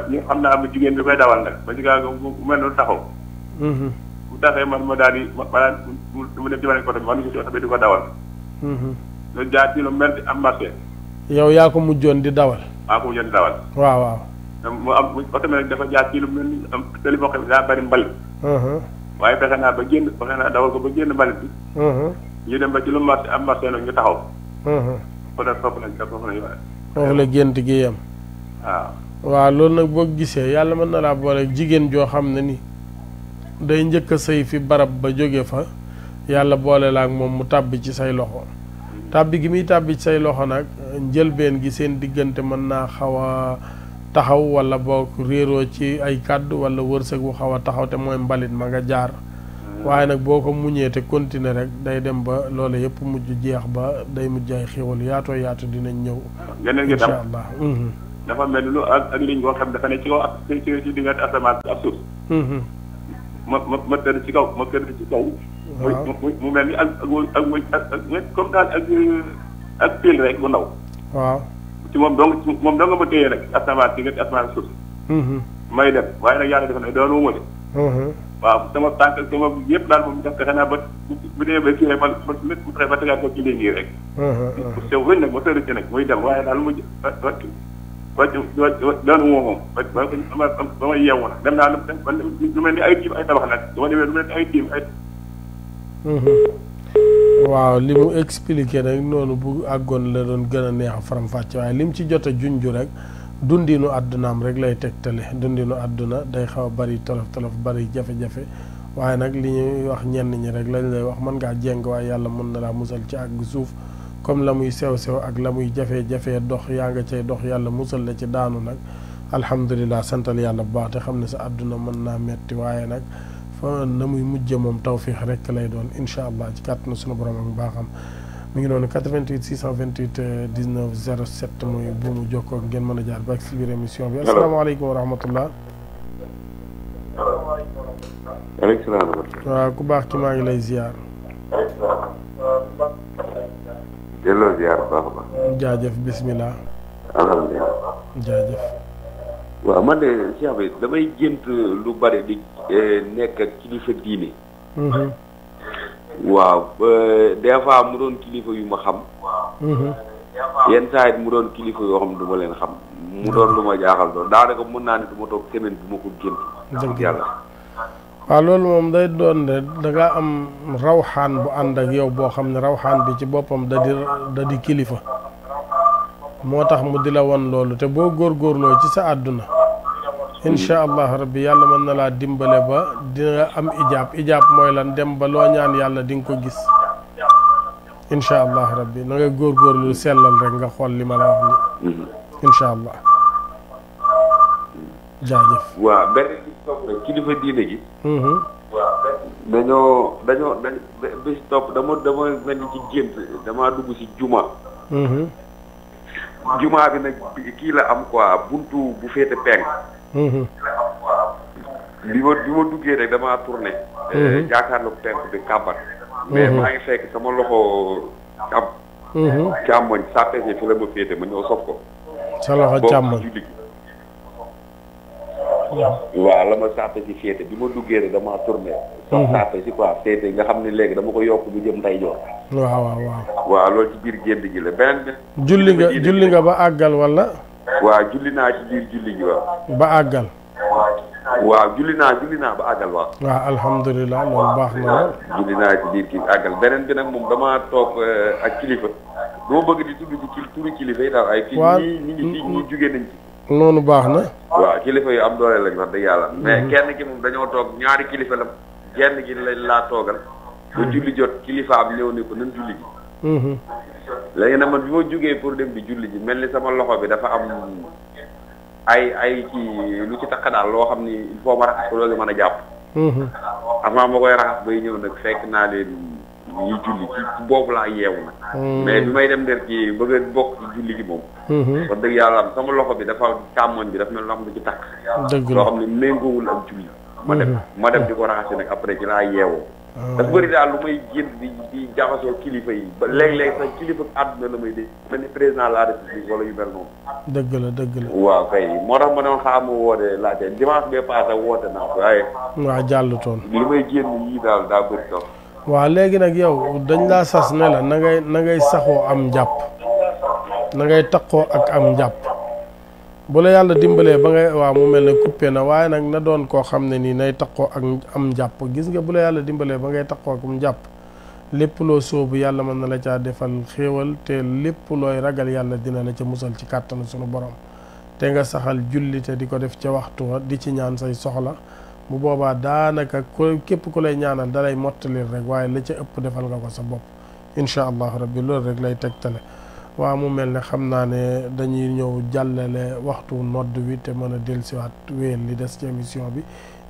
ñu xam naa am jigéen bi koy dawal nag ba jigéen bu mel noonu taxaw bu taxee man ma daal di balaa mu dem ci beneen côté bi man ci oto bi di ko dawal loolu jaar ci lu mel ni am marché yow yaa ko mujjoon di dawal maa ko mujjoon di dawal waaw waaw mu am oto bi nag dafa jaar ci lu mel ni am tëli boo xam ne daa bari mbalit waaye fexe naa dawal ko ba génn mbalit bi ñu dem ba ci lu marché am marché nag ñu taxaw foofu la gént gi yam waaw loolu nag boo gisee yàlla mën na laa boole jigéen joo xam ne ni day njëkk a sëy fi barab ba jóge fa yàlla boole la ak moom mu tàbbi ci say loxo tàbbi gi muy tàbbi ci say loxo nag njëlbeen gi seen diggante mën naa xaw a taxaw wala boo réeroo ci ay kàddu wala wërsëg wu xaw a taxaw te mooy mbalit ma nga jaar waaye nag boo ko muñee te continuer rek day dem ba loolu yëpp mujj jeex ba day mujj ay xéwal yaatoo yaatu dinañ ñëw. yeneen gi tam incha allah. dafa mel ni lu ak liñ boo xam dafa ne ci kaw ak ci diggante asamaan ak suuf. ma tëdd ci kaw ma tëdd ci kaw. mu mel ni ak comme daal ak pile rek bu ndaw. waaw. ci moom dong nga ma téye rek asamaan diggante asamaan ak suuf. may dem waaye nag yàlla def na doon wu ma de. waaw sama tànk sama yëpp daal moom def fexe naa ba bu dee ba kii rek ma fexe ba tegaat ko ci ligne yi rek. sew rëñ nag ma tëdd ci nag muy dem waaye daal mu doon wu ma moom ba ma yeewu nag dem naa lu mel ni ay tiim ay tabax nag dama demee lu mel ni ay tiim ay. waaw li mu expliqué nag noonu bu àggoon la doon gën a neex a faram-fàcce waaye lim ci jot a junju rek dundinu àddunaam rek lay tegtale dundinu àdduna day xaw a bari tolof bari jafe-jafe waaye nag li ñuy wax ñenn ñi rek lañ lay wax mën ngaa jéng waaye yàlla mën na laa musal ci àgg suuf comme la muy sew-sew ak la muy jafe-jafe dox yaa nga cay dox yàlla musal la ci daanu nag alhamdulilah santal yàlla bu baax te xam ne sa àdduna mën naa metti waaye nag fa na muy mujje moom tawfiix rek lay doon incha allah ci kàttanu sunu borom ak baaxam mi ngi noonu 88 628 19 07 mooy buumu jokkoo ngeen mën a jaar ba ak si biir émission bi. asalaamaaleykum wa rahmatullah. waaleykum salaam. waaw ku baax ki maa ngi lay ziar. delloo ziar bu baax a baax. jaajëf bismillah. alhamdulilah. jaajëf. waaw man de Cheikh bi damay gént lu bari di nekk ak kilifa diine. waaw des fois mu doon kilifa yu ma xam. yenn saa yi mu doon kilifa yoo xam ne du ma leen xam. mu doon lu ma jaaxal doon daanaka mën naa ne du ma toog semaine bu ma ko gént. dëgg yàlla. waaw loolu moom day doon ne da nga am rawxaan bu ànd ak yow boo xam ne rawxaan bi ci boppam da di kilifa. moo tax mu di la won loolu te boo góorgóorloo ci sa àdduna. incha allah rabbi yàlla mën na laa dimbale ba dina am ijaab mooy lan dem ba loo ñaan yàlla di nga ko gis incha allah rabbi na nga góorgóorlu sellal rek nga xool li ma la wax ni incha allah jaajëf. waaw benn kilifa diine gi. dañoo bis topp dama mel ni ci gént damaa dugg si juma. juma bi nag kii la am quoi buntu bu féete penk. bi ma duggee rek damaa tourné. jàkkaarloog penk bi kàmbat. mais maa ngi fekk sama loxo càmmoñ sàppe si fi la ma féete ma ñëw sof ko. sa loxo càmmoñ waaw la ma sàppe si féete bi ma duggee rek damaa tourné. sof sàppe si quoi féete nga xam ne léegi dama ko yokk bu jëm ndeyjoor. waaw loolu ci biir gént gi la beneen bi. julli nga ba àggal wala. waaw julli naa ci biir julli gi waaw. ba àggal. waaw julli naa ba àggal waaw. waaw alhamdulilah loolu baax na lool. julli naa ci biir kii àggal beneen bi nag moom damaa toog ak kilifa. doo bëgg di tudd ci turu kilifa yi daal ay. waaw ñi jugee nañ ci. noonu baax na. waaw kilifa yu am doole lañ wax dëgg yàlla. mais kenn ki moom dañoo toog ñaari kilifa la genn gi laa toogal. ba julli jot kilifaam ñëw ne ko nan julli ji. léegi nag man bi ma jugee pour dem di julli ji mel ni sama loxo bi dafa am ay kii lu ci takk daal loo xam ni il faut ma raxas ko loolu mën a jàpp. avant ma koy raxas bay ñëw nag fekk naa leen ñuy julli ci boobu laa yeewu nag. mais bi may dem der ci bëgg a bokk ci julli gi moom. wax dëgg yàlla am sama loxo bi dafa càmmoñ bi dafa mel loo xam ne ci takk. dëgg la loo xam ne méngoowul ak julli. ma dem di ko raxase nag après ci laa yeewoo. dafa bëri daal lu may génn di jaxasoo kilifa yi ba léeg-léeg sax kilifa àdduna la may dégg mel ni président de la république wala yu mel noonu. dëgg la. waaw kay moo tax ma doon xaar ma woote laajte dimanche bee passé woote naa ko waaye. waaw jàllutoon. li may génn yii daal daa bëri sax. waaw léegi nag yow dañ laa sas ne la na ngay saxoo am njàpp na ngay taqoo ak am njàpp bu la yàlla dimbalee ba ngay waaw mu mel ne coupé na waaye nag na doon koo xam ne nii nay taqoo ak am njàpp gis nga bu la yàlla dimbalee ba ngay taqoo ak am njàpp lépp loo sóobu yàlla mën na la caa defal xéewal te lépp looy ragal yàlla dina la ca musal ci kàttanu sunu borom te nga saxal julli te di ko def ca waxtu wa di ci ñaan say soxla bu boobaa daanaka képp ku lay ñaanal dalay mottalil rek waaye la ca ëpp defal nga ko sa bopp incha allah rabbi loolu rek lay tegtale waaw mu mel ne xam naa ne dañuy ñëw jàllale waxtu nodd wi te mën a dellusiwaat wéyal li des ci émission bi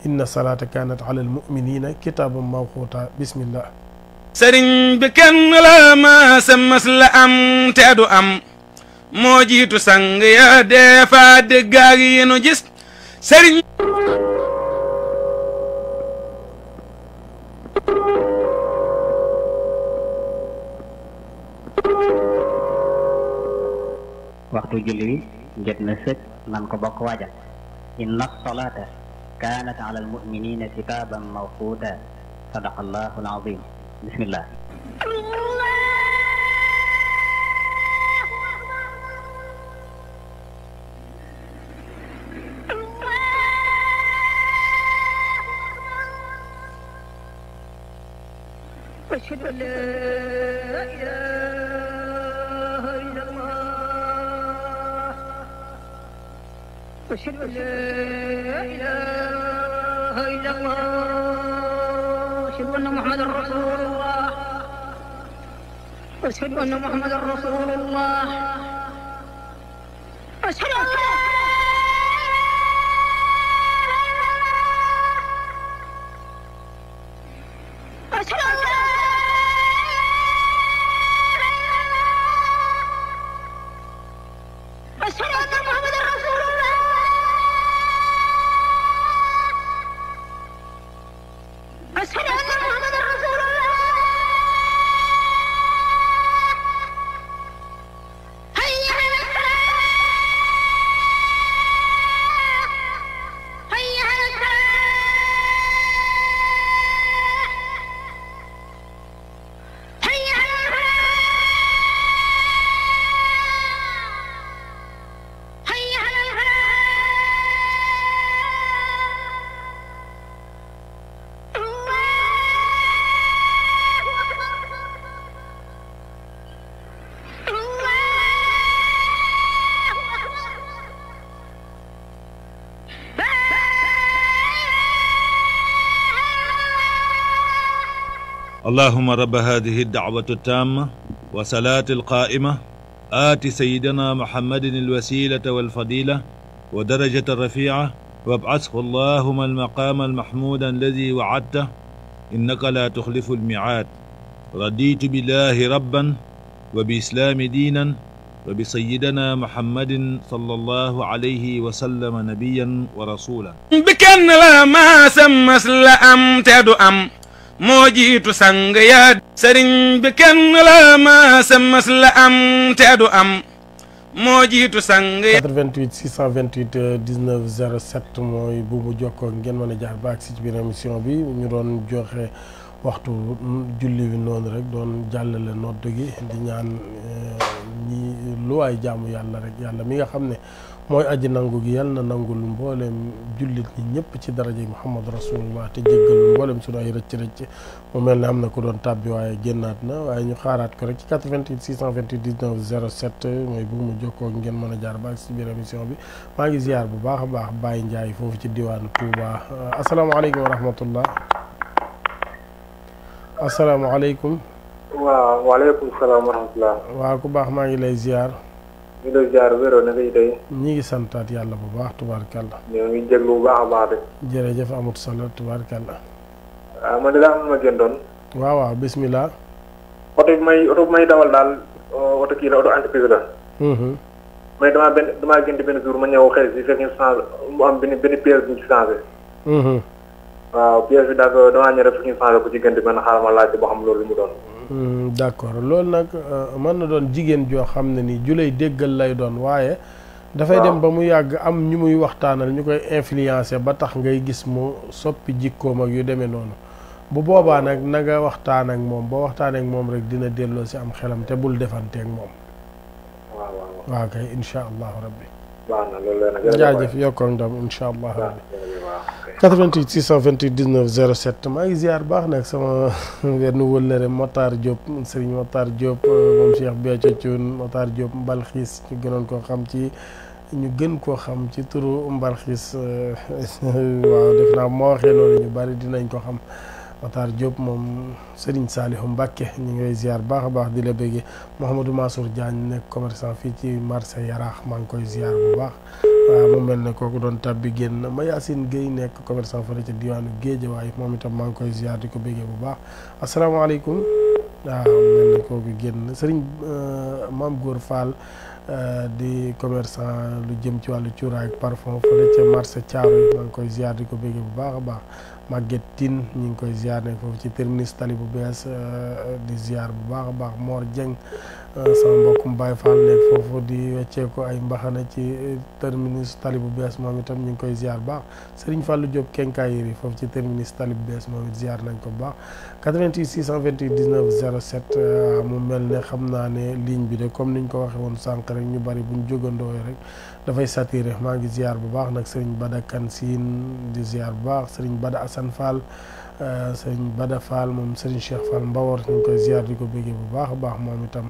inna salaata kaanat ala al muminina kitaaban mawquuta bismillah sëriñ bi kenn la maasa mas la am te du am moo jiitu sang ya deefa dëggaar yi nu gis sëriñ waxtu julli wi jot na sëkk nan ko bokk waajal inna salata kanat ala almuminina kitaban mawquta sadaqa allahu alazim bismillah أشهد أن لا إله إلا الله أشهد أن لا إله إلا الله أشهد أن محمدا رسول الله أشهد أن محمدا رسول الله أشهد أن اللهم رب هذه الدعوة التامة وصلاة القائمة آت سيدنا محمد الوسيلة والفضيلة ودرجة الرفيعة وابعثه اللهم المقام المحمود الذي وعدته إنك لا تخلف الميعاد رضيت بالله ربا وبإسلام دينا وبسيدنا محمد صلى الله عليه وسلم نبيا ورسولا بكن لا ما سمس لا أم تدو أم moo jiitu sang ya sëriñ bi kenn la ma semas la am te du am moo jiitu sang ya 88 628 19 07 mooy buubu jokkoo ngeen mën a jaar ba agsi ci biir émission bi ñu doon joxe waxtu julli wi noonu rek doon jàllale nodd gi di ñaan ñi lu waay jaamu yàlla rek yàlla mi nga xam ne mooy aji nangu gi yàlla na nangul mboolem jullit ñi ñëpp ci daraja yi Muhammad rasulullah te jéggal mboolem sunu ay rëcc-rëcc mu mel ne am na ku doon tàbbi waaye génnaat na waaye ñu xaaraat ko rek ci 88 628 19 07 mooy bu mu jokkoo ngeen mën a jaar ba ak si biir émission bi maa ngi ziar bu baax a baax Baye Ndiaye foofu ci diwaanu Touba asalaamaaleykum wa rahmatullah asalaamaaleykum. waaw waaleykum salaam wa rahmatullah. waaw ku baax maa ngi lay ziar. ñu ngi lay ziar wéro na ngay tey. ñi ngi santaat yàlla bu baax tubaarkàlla. ñoo ngi jéglu bu baax a baax de. jërëjëf amut solo tubaarkàlla. waaw man de daa am ma gëndoon. waaw waaw bismillah. oto bi may dawal daal oto kii la oto entreprise la. mais damaa gënt benn jour ma ñëw xëy si fekk ñu changé mu am benn pièce bu ñu ci changé. waaw pièce bi daal damaa ñëw rek fekk ñu changé ko ci gënt man xaaral ma laajte boo xam loolu lu mu doon. d'accord loolu nag mën na doon jigéen joo xam ne ni ju lay déggal lay doon waaye dafay dem ba mu yàgg am ñu muy waxtaanal ñu koy influencer ba tax ngay gis mu soppi jikkoom ak yu demee noonu bu boobaa nag na nga waxtaan ak moom boo waxtaanee ak moom rek dina delloo si am xelam te bul defanteeg moom. waaw kay incha allahu rabbi. waaw na loolu la nag jaajëf yokkoon ndam incha allahu rabbi. 88 628 19 07 maa ngi ziar baax nag sama benn wëllëre Motar Diop Serigne Motar Diop moom Cheikh Béthio Thioune Motar Diop Mbalxiis ñu gën koo xam ci turu Mbalxiis waaw def naa moo waxee noonu ñu bari dinañ ko xam Matar Diop moom Serigne Saliou Mbacke ñu ngi lay ziar baax a baax di la bëggee Mouhamadou Mansour Diagne nekk commerçant fii ci marché Yaraax maa ngi koy ziar bu baax waaw mu mel ne kooku doon tabbi génn ma Yacine Gueye nekk commerçant fële ca diwaanu Guédiawaye moom itam maa ngi koy ziar di ko bëggee bu baax asalaamaaleykum waaw mel ne kooku génn Serigne Mame Gour Fall di commerçant lu jëm ci wàllu cuuraay ak parfum fële ca marché Thiaroye maa ngi koy ziar di ko bëggee bu baax a baax Maguette Tine ñu ngi koy ziar nekk foofu ci terminus tali bu bees di ziar bu baax a baax Mor Dieng sama mbokkum Baye Fall nekk foofu di weccee ko ay mbaxana ci terminus tali bu bees moom itam ñu ngi koy ziar baax Serigne Fallou Diop Kenkayeri foofu ci terminus tali bu bees moom it ziar nañ ko bu baax 88 628 19 07 mu mel ne xam naa ne ligne bi de comme niñ ko waxee woon sànq rek ñu bari buñ jógandoo rek dafay saturé maa ngi ziar bu baax nag Serigne Bada Kansine di ziar bu baax Serigne Bada Assane Fall Serigne Bada Fall moom Serigne Cheikh Fall Mbawor ñu ngi koy ziar di ko béggee bu baax a baax moom itam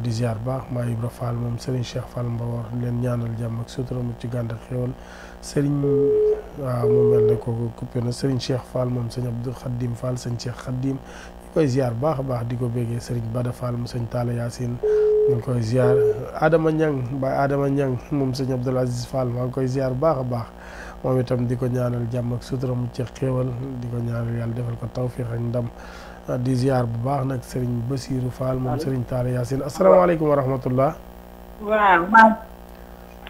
di ziar bu baax maa Ibra Fall moom Serigne Cheikh Fall Mbawor leen ñaanal jàmm ak sutura mu ci gànd ak xéwal Serigne waaw mu mel ne kooku coupé na Serigne Cheikh Fall moom sëñ Abdou Khadim Fall sëñ Cheikh Khadim ñu koy ziar bu baax a baax di ko béggee Serigne Bada Fall mu sëñ Talla Yacine ñu ngi koy ziar Adama Niang Baye Adama Niang moom sëñ Abdoul Aziz Fall maa ngi koy ziar bu baax a baax moom itam di ko ñaanal jàmm ak sutura mu ci xéewal di ko ñaanal yàlla defal ko tawfiq ak ndam di ziar bu baax nag Serigne Bassirou Fall moom Serigne Talla Yacine asalaamaaleykum wa rahmatullah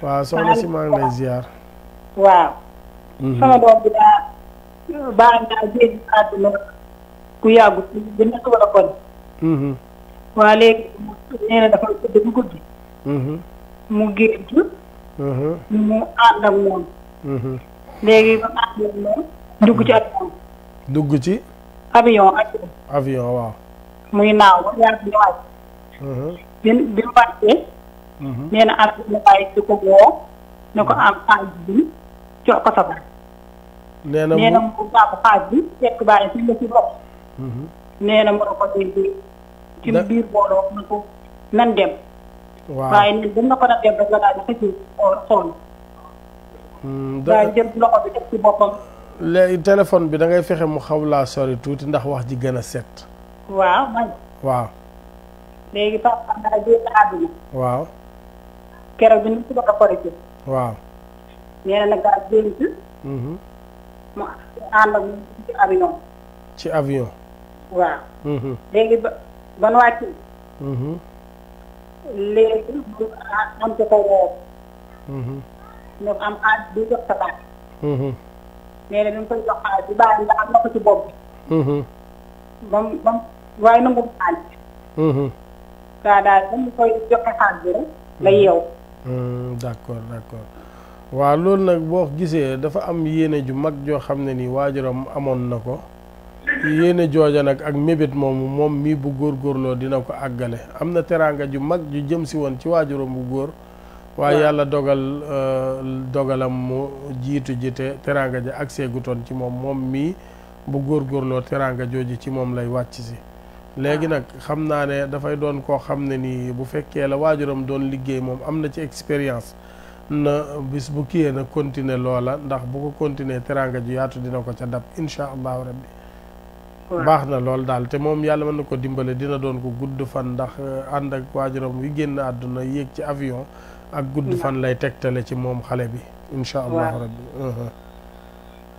waaw soxna si maa ngi lay ziar waaw sama doom bi daa baax naa génn àdduna ku yàggu bi nekk war a kon waa léegi nee na dafa tëdd bu guddi mu gént mu ànd ak moom léegi ba ànd ak moom dugg ci avion dugg ci avion waaw muy naaw ba yàgg ñu wàcc bi mu wàccee nee na am na bàyyi di ko woo ne ko am xaaj bi jox ko sa bàyyi nee na mu jàpp xaaj bi fekk bàyyi fi la ci bopp nee na mu ne ko dégg ci biir booloo na ko nan dem waaye nit dañ na ko na dem rek la daal di xëcc xool daal jël loxo bi def ci boppam léegi téléphone bi da ngay fexe mu xaw laa sori tuuti ndax wax ji gën a set waaw man waaw léegi papa daa génn àdduna waaw keroog bi ni si bokk a korité waaw nee na nag daal gént mu ànd ak moom ci avion ci avion waaw léegi ban wàcc léegi mu am ko woo ne ko am xaalis bi jox sa baat nee na bi mu koy jox xaalis bi bàyyi nga am na ko ci bopp bi bam waaye nangu xaalis kaa daal ba mu koy joxe xaalis bi rek la yeew d'accord waaw loolu nag boo gisee dafa am yéene ju mag joo xam ne ni waajuram amoon na ko yéene jooja nag ak mébét moom mii bu góorgóorloo dina ko àggale am na teraanga ju mag ju jëm si woon ci waajuram bu góor waaye yàlla dogalam mu jiitu ji te teraanga ja ak seegutoon ci moom mii bu góorgóorloo teraanga jooju ci moom lay wàcc si léegi nag xam naa ne dafay doon koo xam ne nii bu fekkee la waajuram doon liggéey moom am na ci expérience na bis bu kiyee na continuer loola ndax bu ko continuer teraanga ju yaatu dina ko ca dab insha allahu rabbi baax na lool daal te moom yàlla mën na ko dimbale dina doon ko gudd fan ndax ànd ak waajuram wi génn àdduna yéeg ci avion ak gudd fan lay tegtale ci moom xale bi insha allahu rabbi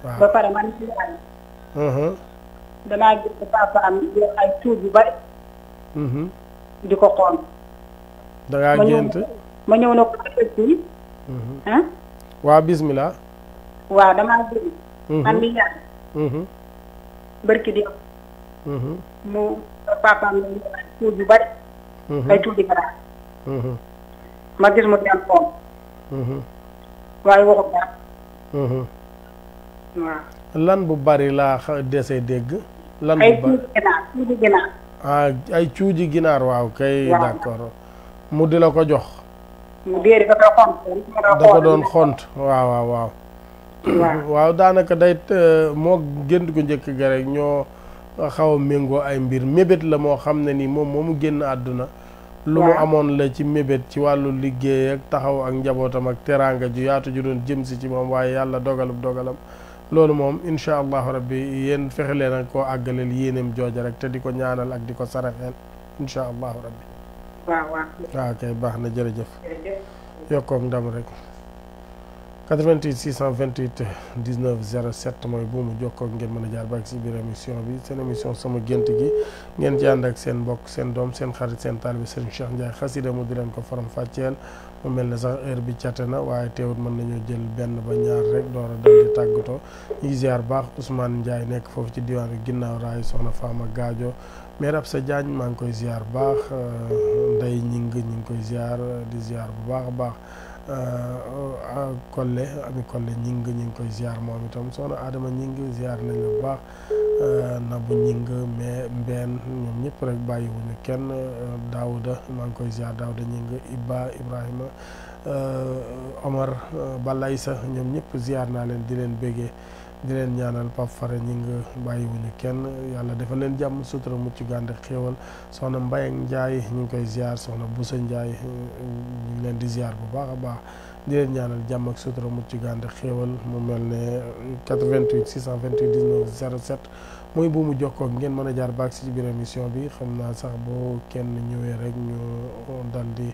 waaw ba pare man ci yàlla damaa gis papa am ay tuut yu bari di ko xool dangaa gént ma ñëw na ko ci waaw bismillah waaw damaa gént am li yàlla barki di mu papa am ay tuut yu bari ay tuut yu bari ma gis mu dem xool waaye waxu dara waaw lan bu bari laa dese dégg lan ay bu bari cuuji ginaar ay cuuji ginaar waaw kay d'accord mu di la ko jox mu déedéet da koy xont da ko doon xont waaw waaw daanaka day moo gént ko njëkk ga rek ñoo xaw a méngoo ay mbir mébét la moo xam ne ni moom moomu génn àdduna lu mu amoon la ci mébét ci wàllu liggéey ak taxaw ak njabootam ak teraanga ju yaatu ju doon jëm si ci moom waaye yàlla dogalam loolu moom incha allahu rabbi yéen fexe leen ak koo àggaleel yéeneem jooja rek te di ko ñaanal ak di ko saraxeel incha allahu rabbi. waaw kay baax na jërëjëf. yokkoog ndam rek. 88 628 19 07 mooy buumu jokkoog ngeen mën a jaar ba ak si biir émission bi seen émission sama gént gi ngeen ci ànd ak seen mbokk seen doom seen xarit seen taalibe Serigne Cheikh Ndiaye xasida mu di leen ko faram fàcceel mu mel ne sax heure bi cate na waaye teewut mën nañoo jël benn ba ñaar rek door a dal di tàggatoo ñu ngi ziar baax Ousmane Ndiaye nekk foofu ci diwaan bi ginnaaw raay soxna Fama Gaajo maire Absa Diagne maa ngi koy ziar baax Ndeye Ñing ñu ngi koy ziar di ziar bu baax a baax Kolle ami Kolle ñing ñu ngi koy ziar moom itam soxna Adama ñing ziar nañ la bu baax Nabu ñing mais mbeen ñoom ñëpp rek bàyyiwuñu kenn Daouda maa ngi koy ziar Daouda ñing Ibrahima Omar Balaysa ñoom ñëpp ziar naa leen di leen béggee di leen ñaanal Pape Fara ñing bàyyiwuñu kenn yàlla dafa leen jàmm sutura mucc gànd xéewal soxna Mbaye Ndiaye ñu ngi koy ziar soxna Boussa Ndiaye ñu ngi leen di ziar bu baax a baax di leen ñaanal jàmm ak sutura mucc gànd xéewal mu mel ne 88 628 19 07 mooy bu mu jokkoo ngeen mën a jaar baag si ci biir émission bi xam naa sax boo kenn ñëwee rek ñu dal di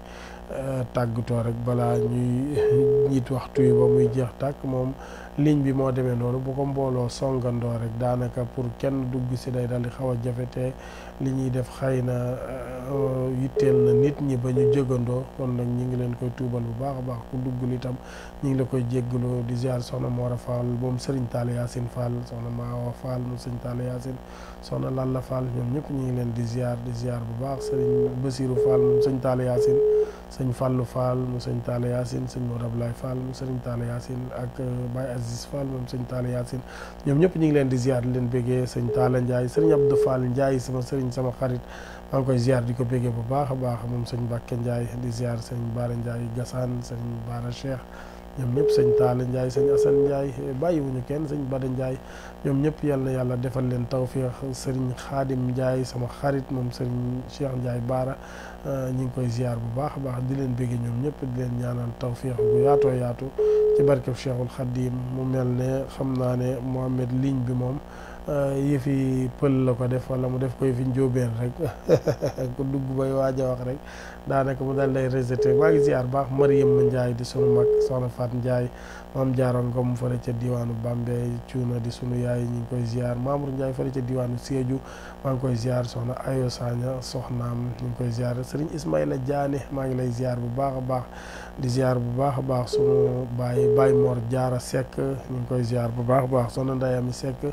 tàggatoo rek balaa ñuy ñiit waxtu yi ba muy jeex tàkk moom ligne bi moo demee noonu bu ko mbooloo songandoo rek daanaka pour kenn dugg si day dal di xaw a jafe te li ñuy def xëy na yitteel na nit ñi ba ñu jëgandoo kon nag ñi ngi leen koy tuubal bu baax a baax ku duggul itam ñi ngi la koy jéggaloo di ziar soxna Mora Fall moom Serigne Talla Yacine Fall soxna Maawa Fall moom Serigne Talla Yacine soxna Lalla Fall ñoom ñëpp ñi ngi leen di ziar bu baax Serigne Bassirou Fall moom Serigne Talla Yacine sëñ Fallou Fall mu sëñ Talla Yacine sëñ Modou Ablaye Fall mu sëñ Talla Yacine ak Baye Aziz Fall moom sëñ Talla Yacine ñoom ñëpp ñu ngi leen di ziar di leen béggee sëñ Talla Ndiaye sëñ Abdou Fall Ndiaye sama sëriñ sama xarit maa ngi koy ziar di ko béggee bu baax a baax moom sëñ Bakke Ndiaye di ziar sëñ Baara Ndiaye Gassane sëñ Baara Cheikh ñoom ñëpp sëñ Talla Ndiaye sëñ Assane Ndiaye bàyyiwuñu kenn sëñ Bada Ndiaye ñoom ñëpp yal na yàlla defal leen tawfiix sëriñ Xaadim Ndiaye sama xarit moom sëriñ Cheikh Ndiaye Baara ñu ngi koy ziar bu baax a baax di leen béggee ñoom ñëpp di leen ñaanal tawfiix bu yaatoo yaatu ci barkeb Cheikhul Khadim mu mel ne xam naa ne Mohamed ligne bi moom yëfi pël la ko def wala mu def ko yëfi njóobeen rek ku dugg bay waaj a wax rek daanaka mu daal lay rejeté maa ngi ziar baax Mariam Ndiaye di sunu mag soxna Fat Ndiaye maam Jaara Ngom fële ca diwaanu Bambey Cuuna di sunu yaay ñu ngi koy ziar Mamour Ndiaye fële ca diwaanu Sédhiou maa ngi koy ziar soxna Ayo Sagna soxnaam ñu ngi koy ziar Serigne Ismaïla Diané maa ngi lay ziar bu baax a baax di ziar bu baax a baax sunu Baye Mor Diarra Seck ñu ngi koy ziar bu baax a baax soxna Ndayami Seck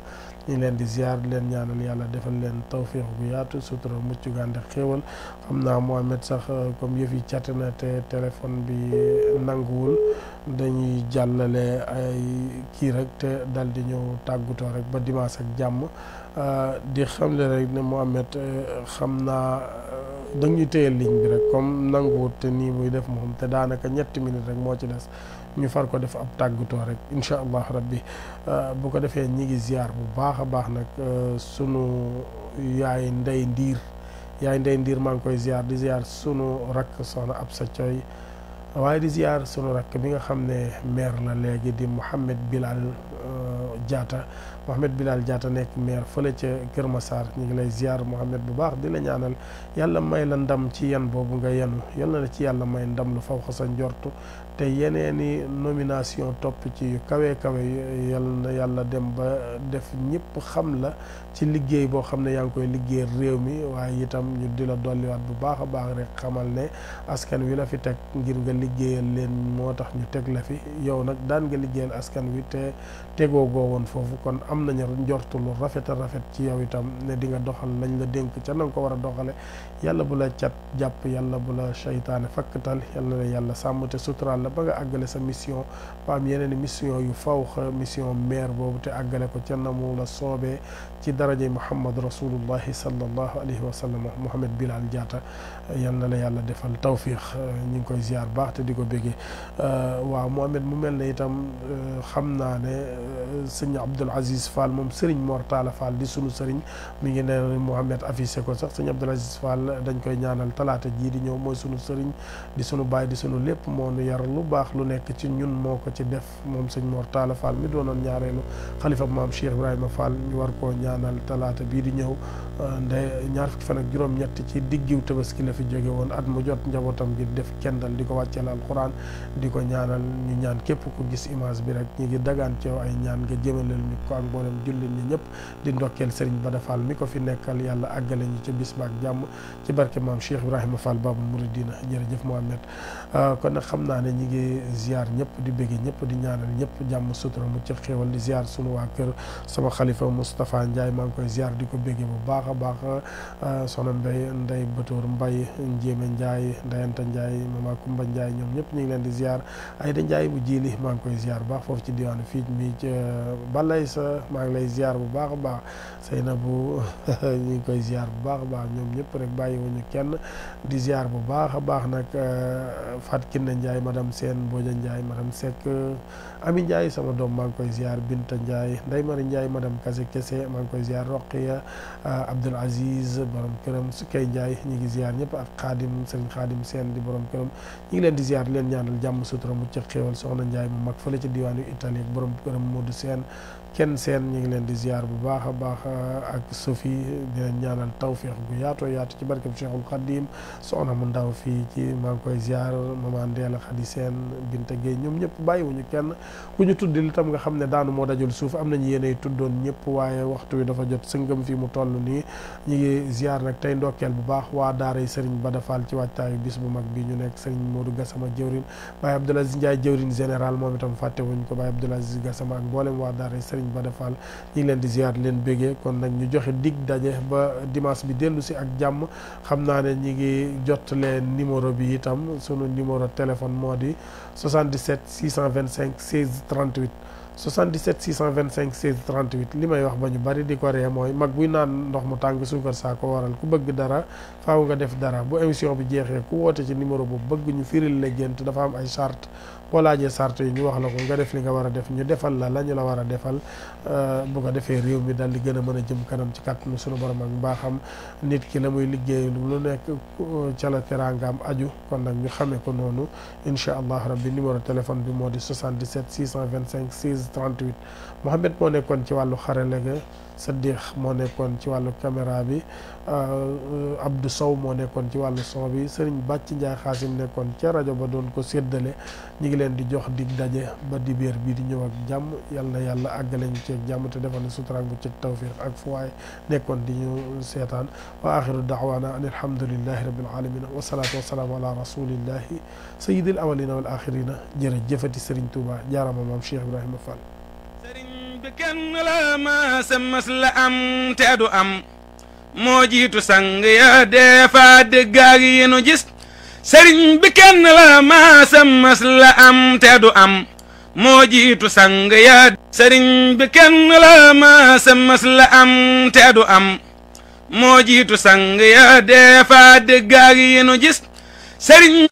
ñu leen di ziar di leen ñaanal yàlla defal leen tawfiix bu yaatu sutura mucc gànde xéewal xam naa Mohamed sax comme yëf yi cate na te téléphone bi nanguwul dañuy jàllale ay kii rek te dal di ñëw tàggutoo rek ba dimanche ak jàmm di xamle rek ne Mohamed xam naa dañuy téye ligne bi rek comme nanguwut te nii muy def moom te daanaka 7 minutes rek moo ci des ñu far ko def ab tàggatoo rek incha allah rabbi bu ko defee ñi ngi ziar bu baax a baax nag sunu yaay Ndey Ndiir maa ngi koy ziar di ziar sunu rakk soxna Absa Thioy waaye di ziar sunu rakk bi nga xam ne maire la léegi di Mouhamed Bilal Diatta nekk maire fële ca Kër Massar ñu ngi lay ziar Mouhamed bu baax di la ñaanal yàlla may la ndam ci yan boobu nga yenu yal na la ci yàlla may ndam lu faw sa njortu te yeneeni nomination topp ci yu kawe yal na yàlla dem ba def ñëpp xam la ci liggéey boo xam ne yaa ngi koy liggéey réew mi waaye itam ñu di la dolliwaat bu baax a baax rek xamal ne askan wi la fi teg ngir nga liggéeyal leen moo tax ñu teg la fi yow nag daan nga liggéeyal askan wi te tegoo goo woon foofu kon am nañu njortu lu rafet a rafet ci yow itam ne di nga doxal lañ la dénk ca na nga ko war a doxale yàlla bu la cat jàpp yàlla bu la seytaane fakkatal yàlla na yàlla sàmm te suturaal la ba nga àggale sa mission ba am yeneen mission yu fawxa mission maire boobu te àggale ko ca na mu la soobee ci darajay Muhammad rasulullahi sallallahu alayhi wa sallam Mouhamed Bilal Diatta yal na la yàlla defal tawfiix ñu ngi koy ziar baax te di ko béggee waaw Mouhamed mu mel ne itam xam naa ne sëñ Abdoul Aziz Fall moom sëriñ Mortala Fall di sunu sëriñ mi ngi ne Mouhamed affiché ko sax sëñ Abdoul Aziz Fall dañ koy ñaanal talaata jii di ñëw mooy sunu sëriñ di sunu baay di sunu lépp moo nu yar lu baax lu nekk ci ñun moo ko ci def moom sëñ Mortala Fall mi doonoon ñaareelu xalifa maam Cheikh Ibrahima Fall ñu war koo ñaanal talaata bii di ñëw ñaar fukki fan ak juróom-ñett ci diggiw tabaski la fi jóge woon at mu jot njabootam gi def kendal di ko wàcceel alquran di ko ñaanal ñu ñaan képp ku gis image bi rek ñu ngi dagaan ci yow ay ñaan nga jëmaleel ñu ko ak mboolem jullit ñi ñëpp di ndokkeel Serigne Bada Fall mi ko fi nekkal yàlla àggale ñu ca bis ba ak jàmm ci barke maam Cheikh Ibrahima Fall Babul Mouridina jërëjëf Mohamed kon nag xam naa ne ñi ngi ziar ñëpp di bëgge ñëpp di ñaanal ñëpp jàmm sutura mu ci xéewal di ziar sunu waa kër sama xalifa Moustapha Ndiaye maa ngi koy ziar di ko bëgge bu baax a baax soxna Ndey Batoor Mbay Njéeme Ndiaye Ndeyanta Ndiaye Mama Kumba Ndiaye ñoom ñëpp ñu ngi leen di ziar Ayda Ndiaye bu jiili maa ngi koy ziar bu baax foofu ci diwaanu fii mi ci balay sa maa ngi lay ziar bu baax a baax Seynabu ñu ngi koy ziar bu baax a baax ñoom ñëpp rek bàyyiwuñu kenn di ziar bu baax a baax nag Fat Kinne Ndiaye madame Sène Mboja Ndiaye madame Seck Ami Ndiaye sama doom maa ngi koy ziar Binta Ndiaye Ndey Mari Ndiaye madame Kase Kese maa ngi koy ziar Roqiya Abdoul Aziz borom këram Sukay Ndiaye ñu ngi ziar ñëpp ak Xaadim Sëriñ Xaadim Seen di borom këram ñu ngi leen di ziar leen ñaanal jàmm sutura mu ci xéewal soxna Ndiaye mu mag fële ci diwaanu Italie ak borom këram Modou Seen kenn seen ñu ngi leen di ziar bu baax a baax ak Sophie di leen ñaanal tawfiix gu yaatoo yaatu ci barkeb Cheikhul Khadim soxna mu ndaw fii ci maa ngi koy ziar maman Ndeela Khady Seen Binta Gueye ñoom ñëpp bàyyiwuñu kenn ku ñu tuddi li tam nga xam ne daanu moo dajul suuf am nañu yéenay tuddoon ñëpp waaye waxtu wi dafa jot sëngam fii mu toll nii ñu ngi ziar nag tey ndokkeel bu baax waa daaray Serigne Bada Fall ci wàccaayu bis bu mag bi ñu nekk Serigne Modou Gassama jëwrin Baye Abdoul Aziz Ndiaye jëwrin général moom itam fàttewuñ ko Baye Abdoul Aziz Gassama ak mboolem waa daaray Serigne Bada Fall ñu ngi leen di ziar leen bégee kon nag ñu joxe dig daje ba dimanche bi dellu si ak jàmm xam naa ne ñi ngi jot leen numéro bi itam sunu numéro téléphone moo di 77 625 16 38 77 625 16 38 li may wax ba ñu bari di ko ree mooy mag buy naan ndox mu tàng suukar saa ko waral ku bëgg dara faaw nga def dara bu émission bi jeexee ku woote ci numéro boobu bëgg ñu firil la gént dafa am ay charte boo laajee charte yi ñu wax la ko nga def li nga war a def ñu defal la ñu la war a defal bu ko defee réew mi dal di gën a mën a jëm kanam ci kàttanu sunu borom ak mbaaxam nit ki la muy liggéey lu nekk ca la teraangaam aju kon nag ñu xamee ko noonu incha allah rabbi numéro téléphone bi moo di 77 625 16 38 Mohamed moo nekkoon ci wàllu xarale ga Saddiq moo nekkoon ci wàllu caméra bi Abdou Sow moo nekkoon ci wàllu son bi Serigne Bàcc Ndiaye Xaasim nekkoon ca rajo ba doon ko séddale ñu ngi leen di jox dig daje ba dibéer bii di ñëw ak jàmm yal na yàlla àggale ñu ci jàmm te defal na suturaak bu ci tawfiq ak fu waay nekkoon di ñu seetaan wa axiru daawaana an alhamdulillahi rabbil alamin wasalaatu wasalaamu ala rasulillahi sayyidil awalina wal axirina jërëjëfati Serigne Touba jaarama maam Cheikh Ibrahima Fall bi kenn la ma mas la am te du am moo jiitu sang ya dee fa dëggaar yi nu gis sëriñ bi kenn la ma mas la am te du am moo jiitu sang ya sëriñ bi kenn la ma mas la am te du am moo jiitu sang ya dee fa dëggaar yi nu gis sëriñ